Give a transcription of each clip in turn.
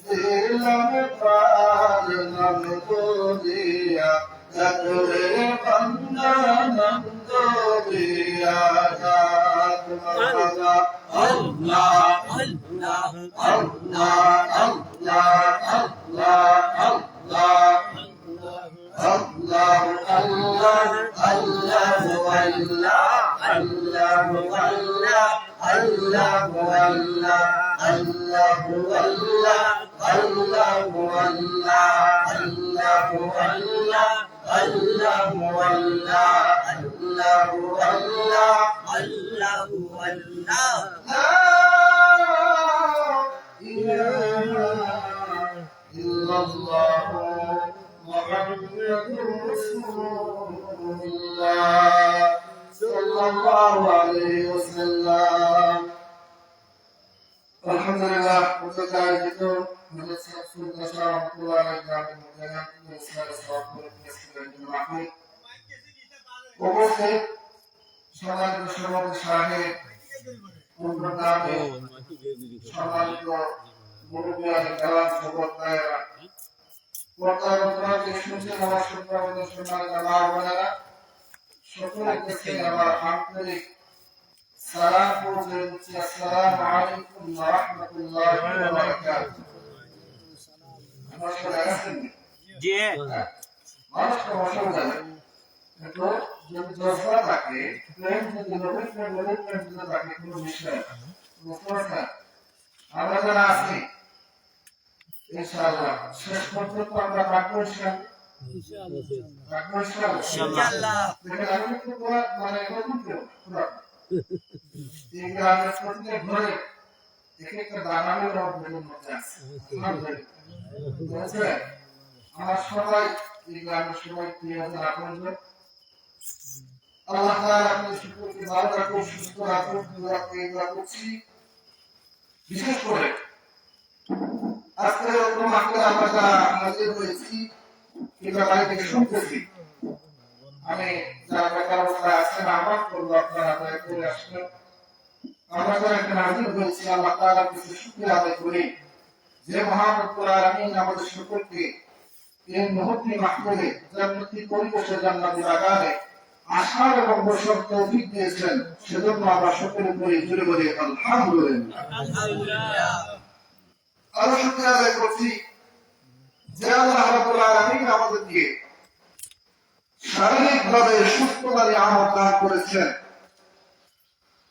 দিলাম প্রাণ নন্দ দিয়া যাতরে বান্দা নন্দ দিয়া আল্লাহ আল্লাহ আল্লাহ আল্লাহ আল্লাহ আল্লাহ Allah, Allah, Allah, Allah, Allah, Allah, Allah, Allah, محمد رسول الله صلى الله عليه وسلم الحمد لله متعالجت من رسول الله صلى الله عليه وسلم وقلت সমাজের সর্বত সাহে পূর্ণতাকে সমাজের মুরব্বিয়ান কালাম সুবর্ণায়রা বর্তমান যে শুনছেন আমার শুক্রবারের সোনার জামার বোনেরা সকলের কাছে আমার আন্তরিক সালাম পৌঁছে দিচ্ছি। আসসালামু আলাইকুম ওয়া রাহমাতুল্লাহি ওয়া বারাকাতুহু। আমার সবাই আছেন জি মানুষ তো অসুবিধা নেই কিন্তু যদি দরকার থাকে প্রেম যদি নবীন থাকে কোনো বিষয় বুঝতে পারছেন আমরা যারা আছি ইনশাআল্লাহ শেষ পর্যন্ত আমরা পাঠ্যক্রম ইনশাআল্লাহ দেখেন আমি তো মানে নতুন কেউ এই গ্রামের প্রত্যেক ঘরে একটা দানামের মধ্যে আছে আমার সবাই এই গ্রামের সবাই প্রিয় আপন আল্লাহ তাআলা আপনাদের সকলকে ভালো রাখুন সুস্থ রাখুন দোয়া করছি। বিশেষ করে আজকে আমরা যারা হাজির হয়েছি কিংবা বাড়িতে শুনতেছি আমি যারা বেকার অবস্থায় আছেন আহ্বান করবো আপনারা দয়া করে আসবেন। আমরা যারা এখানে হাজির হয়েছি আল্লাহ তাআলার কাছে শুকরিয়া আদায় করি যে মহান রব্বুল আলামিন আমাদের সকলকে এই মুহূর্তে মাহফিলে জান্নাতি পরিবেশে জান্নাতি বাগানে আসার এবং বসার তৌফিক দিয়েছেন সেজন্য আমরা সকলে বলি জুড়ে বলি আলহামদুলিল্লাহ। আরো শুকরিয়া আদায় করছি যে আল্লাহ রাব্বুল আলামিন আমাদেরকে শারীরিকভাবে সুস্থতা নিয়ামত দান করেছেন।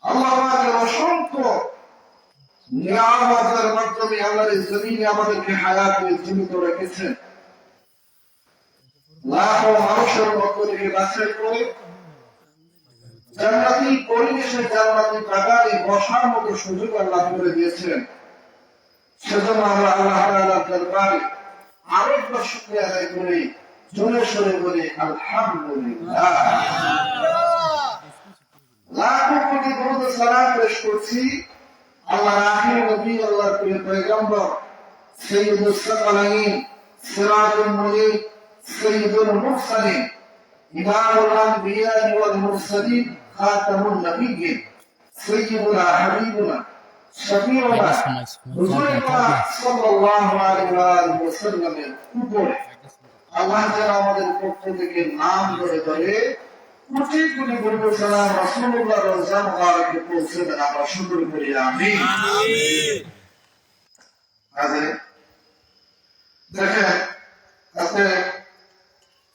আল্লাহ পাকের অসংখ্য নিয়ামতের মাধ্যমে আল্লাহর জমিনে আমাদেরকে হায়াতে জীবিত রেখেছেন। লাখো মানুষের মধ্য থেকে বাছাই করে জান্নাতি পরিবেশে জান্নাতি বাগানে বসার মতো সুযোগ আল্লাহ করে দিয়েছেন। সেজন্য আমরা আল্লাহ তাআলার দরবারে আরেকবার শুকরিয়া আদায় করি জোরে সোরে বলি আলহামদুলিল্লাহ। লাখো কোটি দরুদ ও সালাম পেশ করছি আল্লাহর আখির নবী আল্লাহর প্রিয় পয়গম্বর সাইয়্যিদুস সাকালাইন সিরাজুল মুনির সাইয়্যিদুল মুরসালিন ইমামুল আম্বিয়া ওয়াল মুরসালিন খাতামুন নবিয়্যিন সাইয়্যিদুনা হাবিবুনা শফিউনা হুজুরুল্লাহ সাল্লাল্লাহু আলাইহি ওয়াসাল্লামের উপরে আল্লাহ যারা আমাদের পক্ষ থেকে নাম ধরে ধরে কোটি কোটি দরুদ সালাম রাসূলুল্লাহ রওজা মুবারকে পৌঁছে দেন আমরা শুকর করি আমিন। হাজির দেখেন আজকে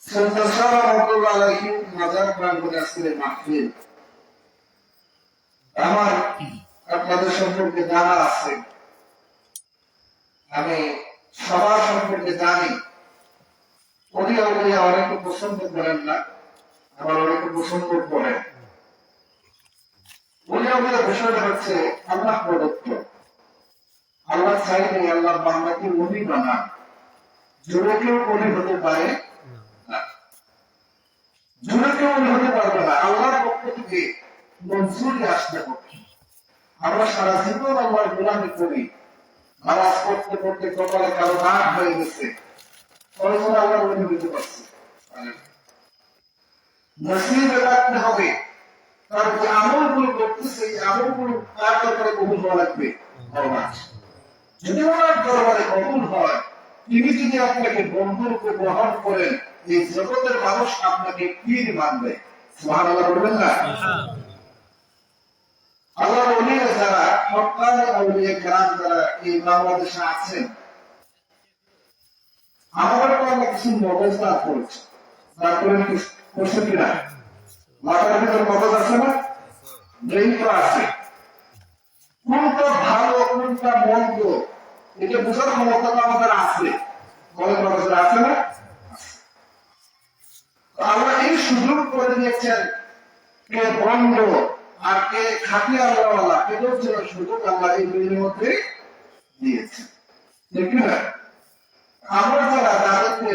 সরদার সাহেব রহমাতুল্লাহ আলাইহি মাজার প্রাঙ্গণে আজকে মাহফিল আমার আপনাদের সম্পর্কে জানা আছে আমি সবার সম্পর্কে জানি। ওলিয়া ওলিয়া অনেকে পছন্দ করেন না আবার অনেকে পছন্দ করেন। ওলিয়া ওলিয়া বিষয়টা হচ্ছে আল্লাহ প্রদত্ত। আল্লাহ চাইলে আল্লাহ বান্দাকে ওলি বানান। জোরে কেউ ওলি হতে পারে না, জোরে কেউ ওলি হতে পারবে না। আল্লাহর পক্ষ থেকে মঞ্জুরি আসতে হবে। আমরা সারা জীবন আল্লাহর গোলামি করি, নামাজ পড়তে পড়তে কপালে কারো দাগ হয়ে গেছে, কয়জন আল্লাহর ওলি হতে পারছে? নসিবে রাখতে হবে। তার যে আমলগুলো করতেছে এই আমলগুলো কার ব্যাপারে কবুল হওয়া লাগবে। যদি ওনার দরবারে কবুল হয়, তিনি যদি আপনাকে বন্ধুরূপে গ্রহণ করেন, এই জগতের মানুষ আপনাকে পীর মানবে। সুবহানাল্লাহ বলবেন না? আল্লাহর ওলিরা যারা হক্কানি আউলিয়া কেরাম যারা এই বাংলাদেশে আছেন, আমাদের তো আমরা কিছু মগজ দাঁড় করেছি, দাঁড় করে করছেন কিনা? মাথার ভিতরে মগজ আছে না? ব্রেইন তো আছে। কোনটা ভালো কোনটা মন্দ এটা বোঝার ক্ষমতা তো আমাদের আছে, বলেন মগজের আছে না? আমরা এই সুযোগ করে দিয়েছেন, কে বন্ধ আর কে খাঁটি আল্লাহওয়ালা, এটার জন্য সুযোগ আল্লাহ এই দুইয়ের মধ্যে দিয়েছে, ঠিক না? আমরা যারা যাদেরকে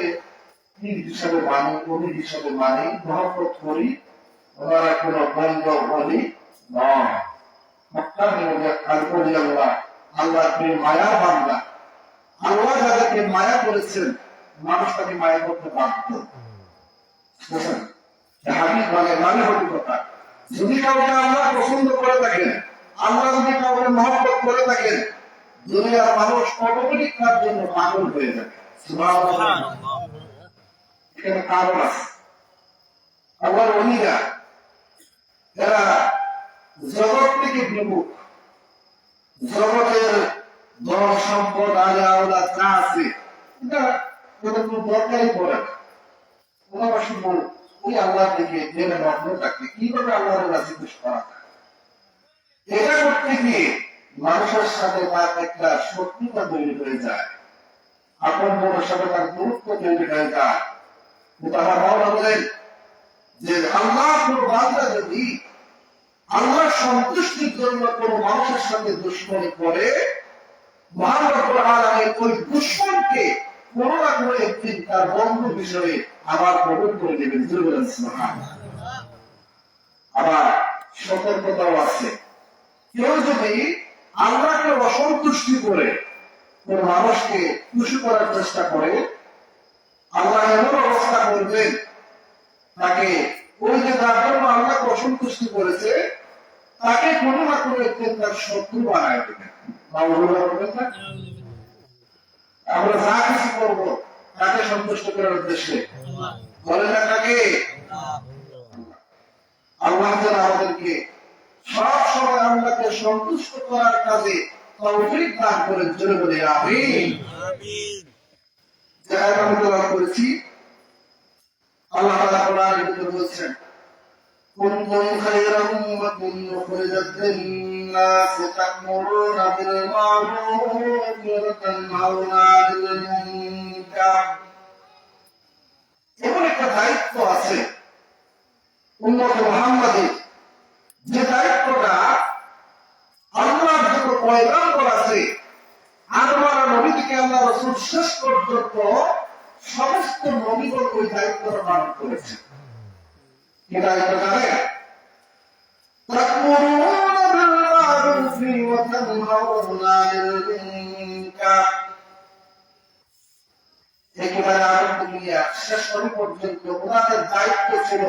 পীর হিসাবে মানি, অলি হিসাবে মানি, মহব্বত করি, ওনারা কোন বন্ধ বলি নয়। আল্লাহ মায়া বান্দা, আল্লাহ যাদেরকে মায়া করেছেন, মানুষ তাকে মায়া করতে বাধ্য। হাবিব মানে মানে হতে কথা, যদি কাউকে আল্লাহ পছন্দ করে থাকেন, আল্লাহ যদি কাউকে মহব্বত করে থাকেন, দুনিয়ার মানুষ অটোমেটিক তার জন্য পাগল হয়ে যাবে। এখানে কারণ আছে। আল্লাহর ওলিরা এরা জগৎ থেকে বিমুখ, জগতের ধন সম্পদ আলে আওলাদ যা আছে এটা কোনো দরকারই পড়ে না। ওনারা শুধু ওই আল্লাহ থেকে জেনে মগ্ন থাকবে কিভাবে আল্লাহর রাজি খুশি করা যায়। এটা করতে গিয়ে মানুষের সাথে তার একটা শত্রুতা তৈরি হয়ে যায়, আপন মনের সাথে তার দূরত্ব তৈরি হয়ে যায়। কিন্তু আমার মাওলা বলেন যে আল্লাহ কোন বান্দা যদি আল্লাহ সন্তুষ্টির জন্য কোন মানুষের সাথে দুশ্মনী করে, মহান রব্বুল আলামিন ওই দুশ্মনকে কোন না কোন একদিন তার বন্ধু বিষয়ে আবার কবুল করে নেবেন। আবার সতর্কতাও আছে, কেউ যদি আল্লাহকে অসন্তুষ্টি করে কোন মানুষকে খুশি করার চেষ্টা করে, আল্লাহ এমন অবস্থা করবেন তাকে, ওই যে যার জন্য আল্লাহকে অসন্তুষ্টি করেছে তাকে কোনো না কোনো একদিন তার শত্রু বানায় দেবেন। আমরা যা কিছু করবো তাকে সন্তুষ্ট করার উদ্দেশ্যে, বলে না তাকে আল্লাহ যেন আমাদেরকে সব সময় আল্লাহকে সন্তুষ্ট করার কাজে তৌফিক দান করেন। জোরে বলে আমিন। যারা আমি দোয়া করেছি, আল্লাহ তাআলা কোরআনের ভিতরে বলছেন, কুনতুম খায়রা উম্মাতিন উখরিজাত লিন-নাস তা'মুরুনা বিল মা'রুফ ওয়া তানহাউনা আনিল মুনকার। এমন একটা দায়িত্ব আছে উম্মত মুহাম্মাদের, যে দায়িত্বটা আল্লাহর যত পয়গাম্বর আছে, আদম নবী থেকে আল্লাহ রাসূল শেষ পর্যন্ত সমস্ত নবীগণ ওই দায়িত্বটা পালন করেছে। কি দায়িত্ব জানেন? তা'মুরুনা বিল মা'রুফ ওয়া তানহাউনা আনিল মুনকার। একেবারে আদম থেকে শেষ নবী পর্যন্ত ওনাদের দায়িত্ব ছিল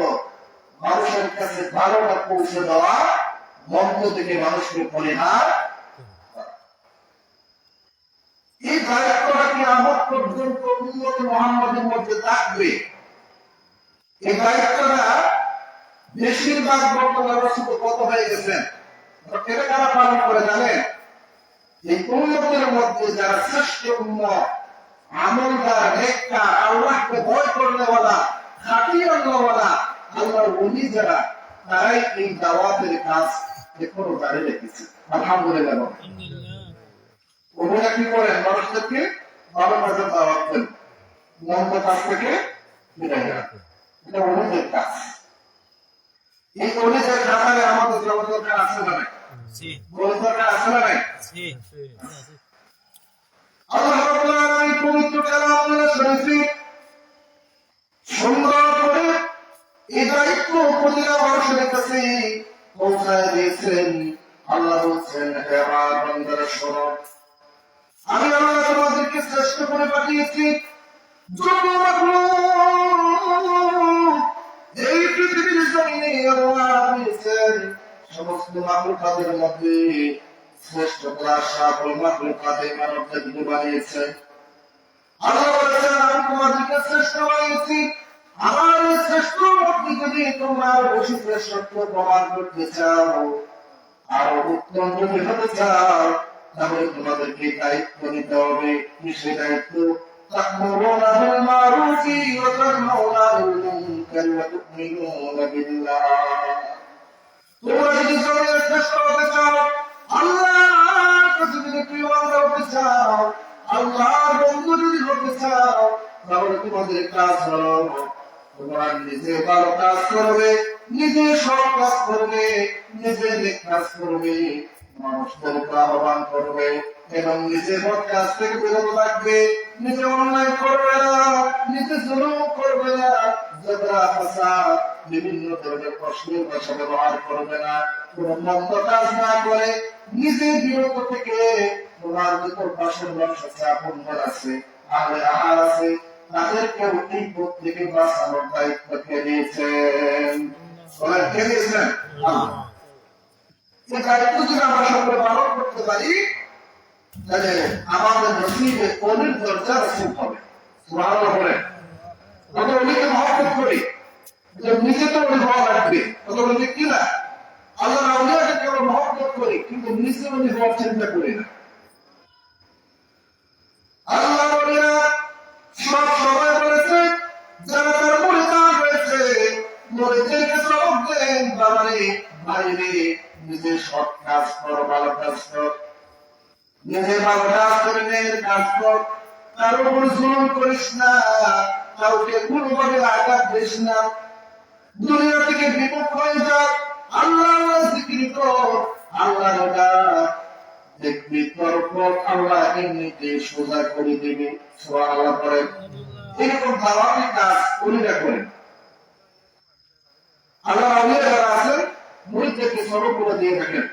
মানুষের কাছে ভালোটা পৌঁছে দেওয়া, মন্দ থেকে মানুষকে পরিহার। এই দায়িত্বটা কি আমার পর্যন্ত উম্মত মুহাম্মাদের মধ্যে থাকবে। এই দায়িত্বটা বেশিরভাগ বর্তমান রাসূল কত হয়ে গেছেন, এটা কারা পালন করে জানেন? এই উম্মতের মধ্যে যারা শ্রেষ্ঠ উম্মত, আমলদার, নেককার, আল্লাহকে ভয় করনেওয়ালা, খাঁটি আল্লাহওয়ালা, আল্লাহর ওলি যারা, তারাই এই দাওয়াতের কাজ এখনো জারি রেখেছে। আলহামদুলিল্লাহ। ওনারা কি করেন? মানুষদেরকে ভালো কাজে দাওয়াত দেন, মন্দ কাজ থেকে বিদায় রাখেন। এটা ওনাদের কাজ। এই ওলিদের খাতারে আমাদের জগৎ দরকার আছে না নাই? বলে দরকার আছে না নাই? আল্লাহ রাব্বুল আলামিন পবিত্র কালামুল শরীফে সুন্দর করে এই দায়িত্ব প্রতিটা মানুষের কাছে পৌঁছায় দিয়েছেন। আল্লাহ বলছেন, হে আমার বান্দারা শোনো, আমি আল্লাহ তোমাদেরকে শ্রেষ্ঠ করে পাঠিয়েছি। যত মাখলুক এই পৃথিবীর জমিনে আল্লাহ দিয়েছেন, সমস্ত মাখলুকাতের মধ্যে শ্রেষ্ঠ আশরাফুল মাখলুকাত মানবজাতিকে বানিয়েছে। আল্লাহ বলেছেন আমি তোমাদেরকে শ্রেষ্ঠ বানিয়েছি। আমার শ্রেষ্ঠ মূর্তি যদি তোমরা বেশি শ্রেষ্ঠত্ব প্রমাণ করতে চাও, আরো উত্তম যদি হতে চাও, তাহলে তোমাদেরকে দায়িত্ব নিতে হবে। কি সে দায়িত্ব? تأمرون بالمعروف وتنهون عن المنكر وتؤمنون بالله। তোমরা যদি জমিনের শ্রেষ্ঠ হতে চাও, আল্লাহর কাছে যদি প্রিয় হতে চাও, আল্লাহর বন্ধু যদি হতে চাও, তাহলে তোমাদের কাজ হলো তোমরা নিজে ভালো কাজ করবে, নিজে সৎ কাজ করবে, নিজে নেক কাজ করবে, মানুষদেরকে আহ্বান করবে এবং নিজে বদ কাজ থেকে বিরত থাকবে। নিজে অন্যায় করবে না, নিজে জুলুম করবে না, ঝগড়া ফাসাদ বিভিন্ন ধরনের প্রশ্নের ভাষা ব্যবহার করবে না, কোন মন্দ কাজ না করে নিজে বিরত থেকে তোমার যত পাশের মানুষ আছে, আপন আছে, আহলে আহার আছে, তাদেরকে এই পথ থেকে বাঁচানোর দায়িত্ব কে দিয়েছেন? কে দিয়েছেন? এই দায়িত্ব যদি আমরা সকলে পালন করতে পারি, তাহলে আমাদের নসিবে অলির দরজা রসুল হবে। সুবহানাল্লাহ বলেন। আমরা অলিকে মহব্বত করি, নিজে তো অলি হওয়া লাগবে, কথা বলি কি না? আল্লাহ আউলিয়াকে কেবল মহব্বত করি, কিন্তু নিজে অলি হওয়ার চিন্তা করি না। আল্লাহ বলিয়া সব সময় বলেছে যারা তার মুরিদান হয়েছে, মুরিদদেরকে সবক দেন, বাবারে ভাইরে নিজে সৎ কাজ করো, ভালো কাজ কর, নিজে ভালো কাজ করে নের কাজ কর, তার উপর জুলুম করিস না, কাউকে কোনোভাবে আঘাত দিস না, দুনিয়া থেকে বিমুখ হয়ে যা, আল্লাহ জিকির কর, আল্লাহ দেখবি তোর পথ আল্লাহ এমনিতে সোজা করে দেবে। সুবহানাল্লাহ করেন। এরকম দাওয়াতি কাজ উনিরা করেন। আল্লাহ আউলিয়া যারা আছেন মুরিদদেরকে সবকগুলো দিয়ে থাকেন।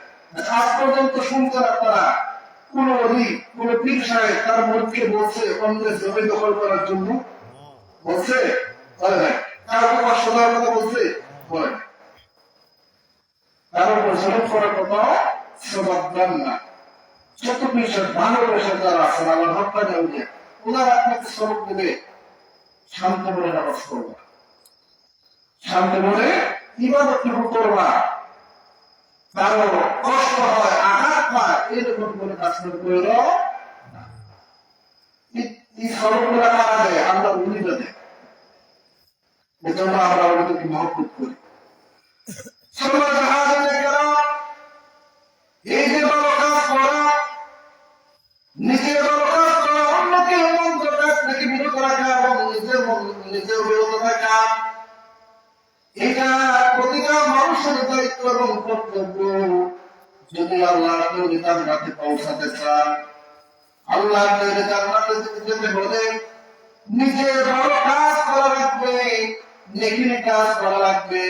আজ পর্যন্ত শুনছেন আপনারা কোন অলি, কোন পীর সাহেব তার মুরিদকে বলছে অন্যের জমি দখল করার জন্য? বলছে? বলে নাই। তার উপর সোজার কথা বলছে? বলে নাই। তার উপর জমি করার কথা সবাব দেন না। ছোট পীর ভালো পেশার যারা আছেন, আমার হকানি আউলিয়া, ওনারা আপনাকে সবক দেবে, শান্ত মনে নামাজ করবা, শান্ত মনে ইবাদত করবা, কারো কষ্ট হয়, আঘাত পায়, এরকম করে কাজ করে না। এই সবকগুলা কারা দেয়? আল্লাহ উলিরা দেয়। এজন্য আমরা ওদেরকে মহব্বত করি। এই যে ভালো কাজ করা, নিজের ভালো কাজ করা, অন্যকে মন্দ কাজ থেকে বিরত রাখা এবং নিজের বিরত থাকা, এটা প্রতিটা মানুষের দায়িত্ব এবং কর্তব্য। যদি আল্লাহ তৈরি জান্নাতে পৌঁছাতে চান, আল্লাহ তৈরি জান্নাতে যেতে হলে নিজের ভালো কাজ করা লাগবে, নেকির কাজ করা লাগবে,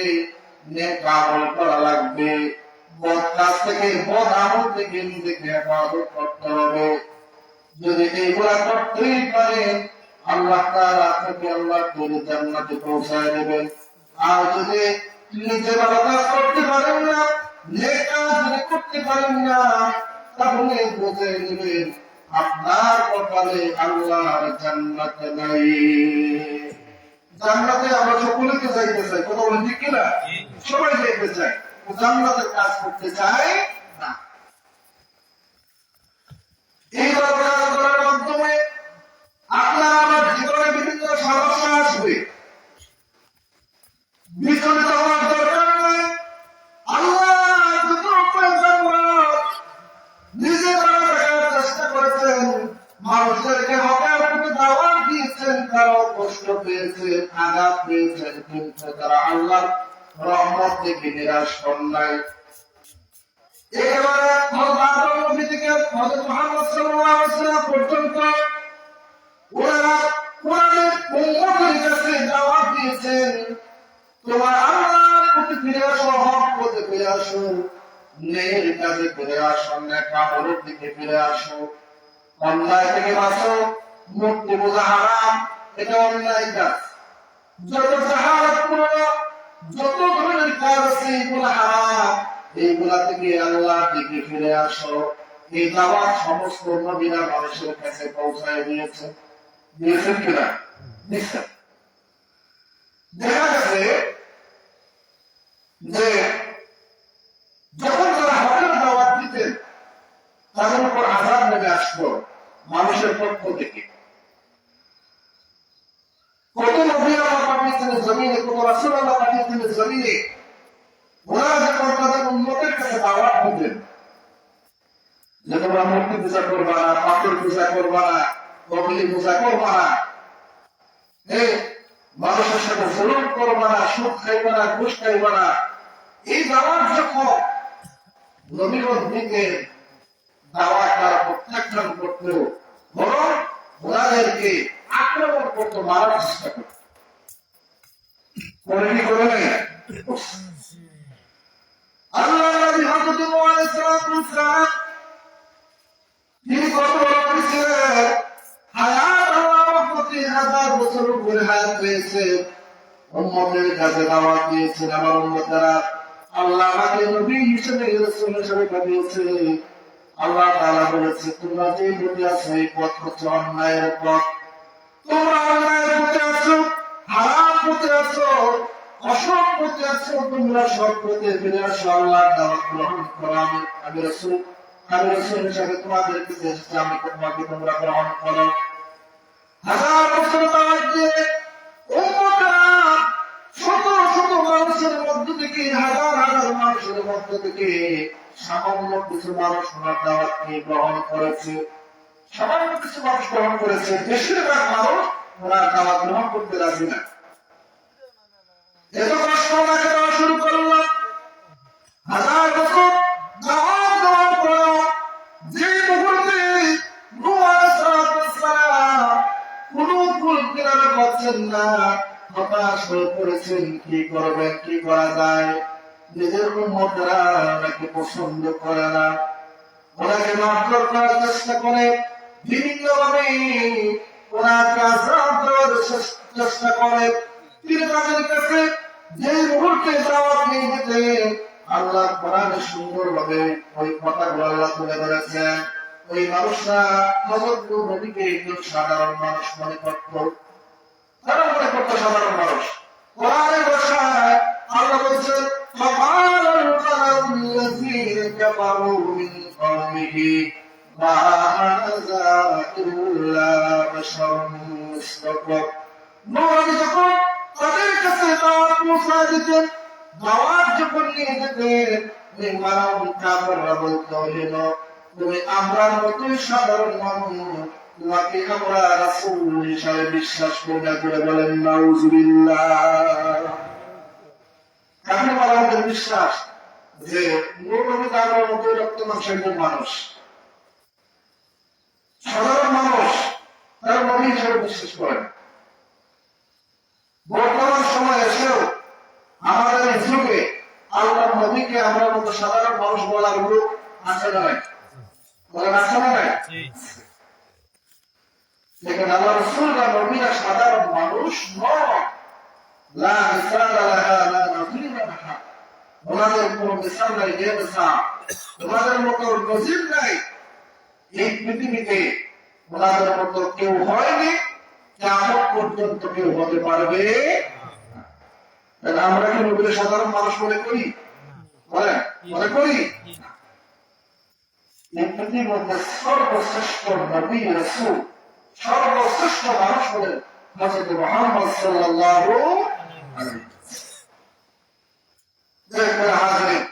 নেক আমল করা লাগবে, বদ কাজ থেকে, বদ আমল থেকে নিজেকে হেফাজত করতে হবে। যদি এইগুলা করতেই পারেন, আল্লাহ তাআলা আপনাকে আল্লাহ তৈরি জান্নাতে পৌঁছায় দেবেন। আর যদি নিজে ভালো কাজ করতে পারেন না, নেক কাজ যদি করতে পারেন না, তাহলে বুঝে নেবেন আপনার কপালে আল্লাহর জান্নাত নাই। জান্নাতে আমরা সকলেকে যাইতে চাই, কথা বলেন ঠিক কিনা? সবাই যাইতে চাই, জান্নাতের কাজ করতে চাই না। এই ভালো কাজ করার মাধ্যমে আপনার আমার জীবনে বিভিন্ন সমস্যা আসবে, বিচলিত হওয়ার দরকার নাই। আল্লাহ যত উপায় নিজে ভালো রাখার চেষ্টা করেছেন, মানুষদেরকে হকের প্রতি দাওয়াত দিয়েছেন, কারো কষ্ট পেয়েছেন, আঘাত পেয়েছেন, কিন্তু তারা আল্লাহর রহমত থেকে নিরাশ হন নাই। একেবারে আদম নবী থেকে হযরত মুহাম্মদ সাল্লাল্লাহু আলাইহি ওয়াসাল্লাম পর্যন্ত ওরা কোরআনের উম্মতের কাছে দাওয়াত দিয়েছেন, তোমার আল্লাহর প্রতি ফিরে আসো, হক পথে ফিরে আসো, নেকের কাজে ফিরে আসো, নেক আমলের দিকে ফিরে আসো, অন্যায় থেকে বাঁচো, মূর্তি পূজা হারাম, এটা অন্যায় কাজ। যত জাহালাতপূর্ণ যত ধরনের কাজ আছে এগুলো হারাম, এইগুলা থেকে আল্লাহর দিকে ফিরে আসো। এই দাওয়াত সমস্ত নবীরা মানুষের কাছে পৌঁছায় দিয়েছেন কিনা? দিচ্ছেন। দেখা গেছে যে যখন তারা হকের দাওয়াত দিতেন তাদের উপর আযাব নেমে আসতো মানুষের পক্ষ থেকে। কত নবী আল্লাহ পাঠিয়েছেন জমিনে, কত রাসূল আল্লাহ পাঠিয়েছেন জমিনে, ওনারা যখন তাদের উম্মতের কাছে দাওয়াত দিতেন যে তোমরা মূর্তি পূজা করবা না, পাথর পূজা করবা না, বগলি পূজা করবা না, মানুষের সাথে জুলুম করবা না, সুদ খাইবা না, ঘুষ খাইবা না, এই দাওয়াত যখন নবীগণ দিকে দাওয়াত তারা প্রত্যাখ্যান করতো, বরং ওনাদেরকে আক্রমণ করতো, মারার চেষ্টা করতো। করে কি করে নাই? আল্লাহ নবী হযরত নূহ আলাইহিস সালাম তিনি কত বড় ছিলেন, হায়াত আল্লাহ প্রতি 1000 বছর উপরে হায়াত পেয়েছে, উম্মতের কাছে দাওয়াত দিয়েছেন। আমার উম্মতেরা আল্লাহ আমাকে নবী হিসেবে রাসূল হিসেবে পাঠিয়েছে। আল্লাহ তাআলা বলেছে তোমরা যে পথে আছো এই পথ হচ্ছে অন্যায়ের পথ, তোমরা অন্যায়ের পথে আছো, হারাম পথে আছো, অসৎ পথে আছো, তোমরা সৎ পথে ফিরে আসো। আল্লাহর দাওয়াত গ্রহণ করো। আমি রাসূল হিসেবে তোমাদেরকে এসেছি, আমি তোমাকে তোমরা গ্রহণ করো। 1000 বছর দাওয়াত দিয়ে উম্মতরা শত শত মানুষের মধ্য থেকে, হাজার হাজার মানুষের মধ্য থেকে সামান্য কিছু মানুষ ওনার দাওয়াত নিয়ে গ্রহণ করেছে। সামান্য কিছু মানুষ গ্রহণ করেছে, বেশিরভাগ মানুষ ওনার দাওয়াত গ্রহণ করতে রাজি না। এত কষ্ট ওনাকে দেওয়া শুরু করলাম, 1000 বছর দাওয়াত দেওয়ার পর যে মুহূর্তে নূহ আলাইহিস সালাম কোন কুল কিনারা পাচ্ছেন না, হতাশ হয়ে পড়েছেন, কি করবেন, কি করা যায়। নিজের উম্মতরা ওনাকে পছন্দ করে না, ওনাকে নজর করার চেষ্টা করে, বিভিন্নভাবে ওনাকে আযাব দেওয়ার চেষ্টা করে। তিনি তাদের কাছে যে মুহূর্তে দাওয়াত নিয়ে যেতেন, আল্লাহ কোরআনে সুন্দরভাবে ওই কথাগুলো আল্লাহ তুলে ধরেছেন। ওই মানুষরা হযরত নূহ নবীকে একজন সাধারণ মানুষ মনে করত, তারা মনে করত সাধারণ মানুষ। কোরআনের ভাষায় আল্লাহ বলছেন فقال الملأ الذين كفروا من قومه ما هذا إلا بشر مثلكم। নূহ যখন তাদের কাছে দাওয়াত পৌঁছায় দিতেন, দাওয়াত যখন নিয়ে যেতেন, ওই মানব কাফেররা বলতো তুমি আমরার মতোই সাধারণ মানুষ, তোমাকে আমরা রাসূল হিসেবে বিশ্বাস করি না। করে বলেন নাউযুবিল্লাহ। কাফের মানবদের বিশ্বাস যে নূহ নবী তার মতোই রক্ত মাংসের মানুষ, সাধারণ মানুষ, তার নবী হিসেবে বিশ্বাস করেন। বর্তমান সময় এসেও আমাদের এই যুগে আল্লাহর নবীকে আমরা মতো সাধারণ মানুষ বলার লোক আছে না নাই? বলেন আছে না নাই? দেখেন আল্লাহ রাসূলরা নবীরা সাধারণ মানুষ নয়, লা মিসাল লাহা লা নযীর লাহা, ওনাদের কোনো মিসাল নাই, বেমিসাল, ওনাদের মতো নজির নাই। এই পৃথিবীতে ওনাদের মতো কেউ হয়নি, কিয়ামত পর্যন্ত কেউ হতে পারবে না। আমরা কি নবীকে সাধারণ মানুষ মনে করি? বলেন মনে করি? এই পৃথিবীর মধ্যে সর্বশ্রেষ্ঠ নবী রাসূল, সর্বশ্রেষ্ঠ মানুষ হলেন হযরত মুহাম্মদ সাল্লাল্লাহু আলাইহি ওয়াসাল্লাম।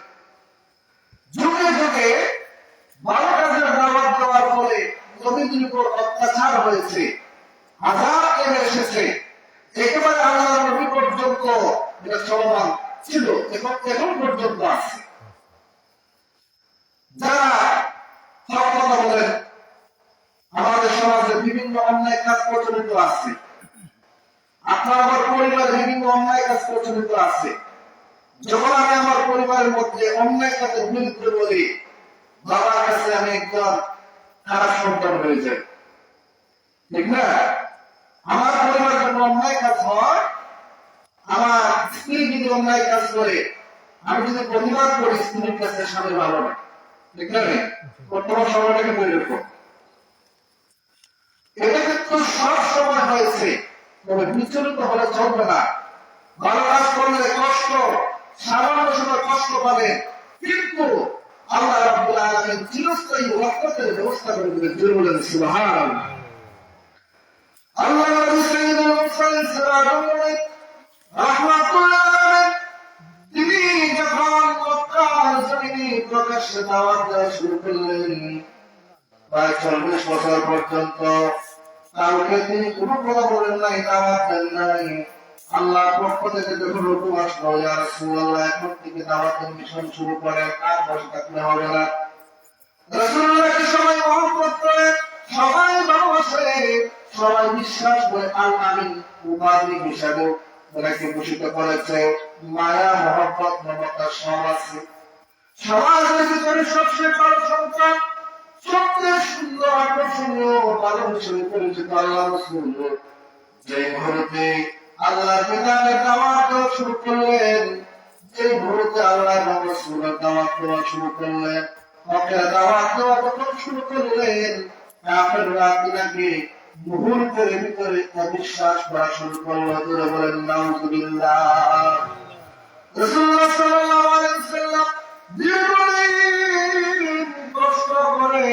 যুগে যুগে ভালো কাজের দাওয়াত দেওয়ার ফলে নবীদের উপর অত্যাচার হয়েছে, আযাব নেমে এসেছে, একেবারে আল্লাহর নবী পর্যন্ত এটা চলমান ছিল, এখন পর্যন্ত আছে। যারা সব কথা বলেন, আমাদের সমাজে বিভিন্ন অন্যায় কাজ প্রচলিত আছে, আপনার আমার পরিবারে বিভিন্ন অন্যায় কাজ প্রচলিত আছে। যখন আমি আমার পরিবারের মধ্যে অন্যায় কাজের বিরুদ্ধে বলি, বাবার কাছে আমি একজন খারাপ সন্তান হয়ে যাই, ঠিক না? আমার পরিবারে যখন অন্যায় কাজ হয়, আমার স্ত্রী যদি অন্যায় কাজ করে, আমি যদি প্রতিবাদ করি, স্ত্রীর কাছে স্বামী ভালো না, ঠিক না? বর্তমান সময়টাকে তৈরি করো। এটা কিন্তু সব সময় হয়েছে, তবে বিচলিত হলে চলবে না। ভালো কাজ করলে কষ্ট, সামান্য সময় কষ্ট পাবে, কিন্তু আল্লাহ রাব্বুল আলামিন চিরস্থায়ী রহমতের ব্যবস্থা করে দিবেন। জোরে বলেন সুবহানাল্লাহ। আল্লাহ নবী সাইয়্যিদুল মুরসালিন সিরাজুল মুনির রাহমাতুল্লাহ আলাইহি তিনি যখন মক্কার জমিনে প্রকাশ্যে দাওয়াত দেওয়া শুরু করলেন, প্রায় 40 বছর পর্যন্ত কাউকে তিনি কোনো কথা বলেন নাই, দাওয়াত দেন নাই। আল্লাহর পক্ষ থেকে যখন হুকুম আসলো, ইয়া রাসূলুল্লাহ এখন থেকে দাওয়াতের মিশন শুরু করেন, আর বসে থাকলে হবে না। রাসূলুল্লাহকে সবাই মহব্বত করে, সবাই ভালোবাসে, সবাই বিশ্বাস করে আল আমিন উপাধি হিসাবে ওনাকে ভূষিত করেছে। মায়া মহব্বত মমতা সব আছে। সমাজের ভিতরে সবচেয়ে বড় সন্তান, সবচেয়ে সুন্দর আকর্ষণীয় ভালো হিসেবে পরিচিত আল্লাহ রাসূল যে মুহূর্তে আল্লাহর বিধানের দাওয়াত দেওয়া শুরু করলেন, যে মুহূর্তে আল্লাহর রাসূলের দাওয়াত দেওয়া শুরু করলেন, হকের দাওয়াত দেওয়া যখন শুরু করলেন, কাফেররা তিনাকে মুহূর্তের ভিতরে অবিশ্বাস করা শুরু করলো। জোরে বলেন নাউযুবিল্লাহ। রাসূলুল্লাহ সাল্লাল্লাহু আলাইহি ওয়াসাল্লাম দীর্ঘদিন কষ্ট করে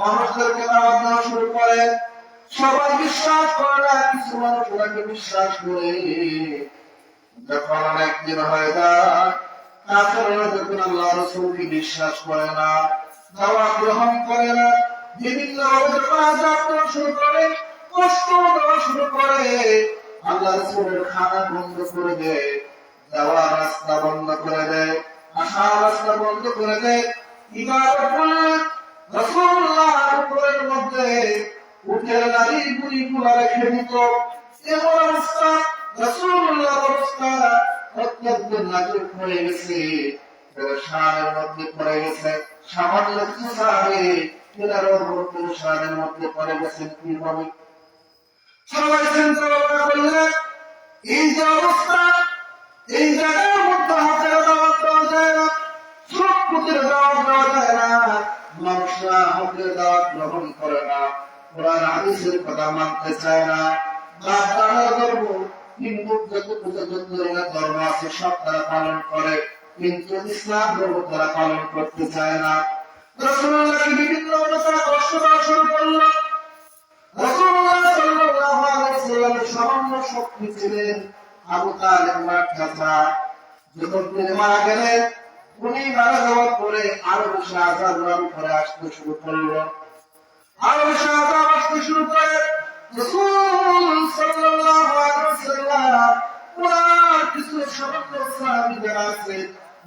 মানুষদেরকে দাওয়াত দেওয়া শুরু করেন। সবাই বিশ্বাস করে না, কিছু মানুষ ওনাকে বিশ্বাস করে। যখন অনেকদিন হয়ে যায়, কাফেররা যখন আল্লাহ রাসূলকে বিশ্বাস করে না, দাওয়াত গ্রহণ করে না, বিভিন্ন যখন আযাব দেওয়া শুরু করে, কষ্ট দেওয়া শুরু করে, আল্লাহ রাসূলের খানা বন্ধ করে দেয়, যাওয়ার রাস্তা বন্ধ করে দেয়, আসার রাস্তা বন্ধ করে দেয়। ইবাদত করলে রাসূলুল্লাহর উপরের মধ্যে উঠের নারী গুলি গুলা রেখে দিত। এমন অবস্থা, রাসূলুল্লাহর অবস্থা অত্যন্ত নাজুক হয়ে গেছে, পেরেশানের মধ্যে পড়ে গেছে। সামান্য কিছু সাহাবী এনারও পেরেশানের মধ্যে পড়ে গেছেন। কিভাবে? সবাই চিন্তা ভাবনা করলেন, এই যে অবস্থা, এই জায়গার মধ্যে হকের দাওয়াত দেওয়া যায় না, সত্যের দাওয়াত দেওয়া যায় না, মানুষরা হকের দাওয়াত গ্রহণ করে না, কোরআন হাদিসের কথা মানতে চায় না। ধর্ম, হিন্দু যত ধরনের ধর্ম আছে সব তারা পালন করে, কিন্তু ইসলাম ধর্ম তারা পালন করতে চায় না। রাসূলুল্লাহকে বিভিন্ন তারা কষ্ট দেওয়া শুরু করল। রাসূলুল্লাহ সাল্লাল্লাহু আলাইহি ওয়াসাল্লামের সামান্য শক্তি ছিলেন আবু তালেব মার চাচা। যখন তিনি মারা গেলেন, উনি মারা যাওয়ার পরে আরো বেশি আযাব করে আসতে শুরু করলো, আরো বেশি আযাব আসতে শুরু করে। রাসূল সাল্লাল্লাহু আলাইহি ওয়াসাল্লাম ওনার কিছু সামান্য সাহাবী যারা আছে,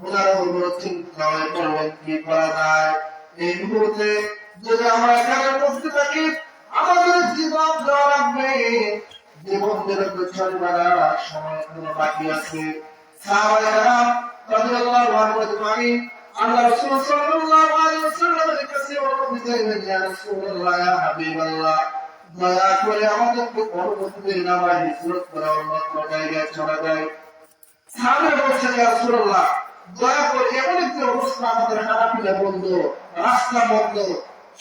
ওনারা বড় চিন্তা হয়ে পড়লেন কি করা যায়। এই মুহূর্তে যদি আমরা এখানে বসতে থাকি, আমাদের জীবন দেওয়া লাগবে, জীবন দেওয়ার চলবে না, সময় এখনো বাকি আছে। সাহাবায়ে কেরাম রাদিয়াল্লাহু আনহুম আজমাইন আল্লাহ রাসূল সাল্লাল্লাহু আলাইহি ওয়াসাল্লামের কাছে অনুরোধ জানালেন, ইয়া রাসূলুল্লাহ, ইয়া হাবিবাল্লাহ, দয়া করে আমাদেরকে পরবর্তীতে নামাজ হিজরত করা অন্য জায়গায় চলে যায়। সাহাবায়ে বলছেন, ইয়া রাসূলুল্লাহ, দয়া করে, এমন একটি অবস্থা, আমাদের হানাফিলা বন্ধ, রাস্তা বন্ধ,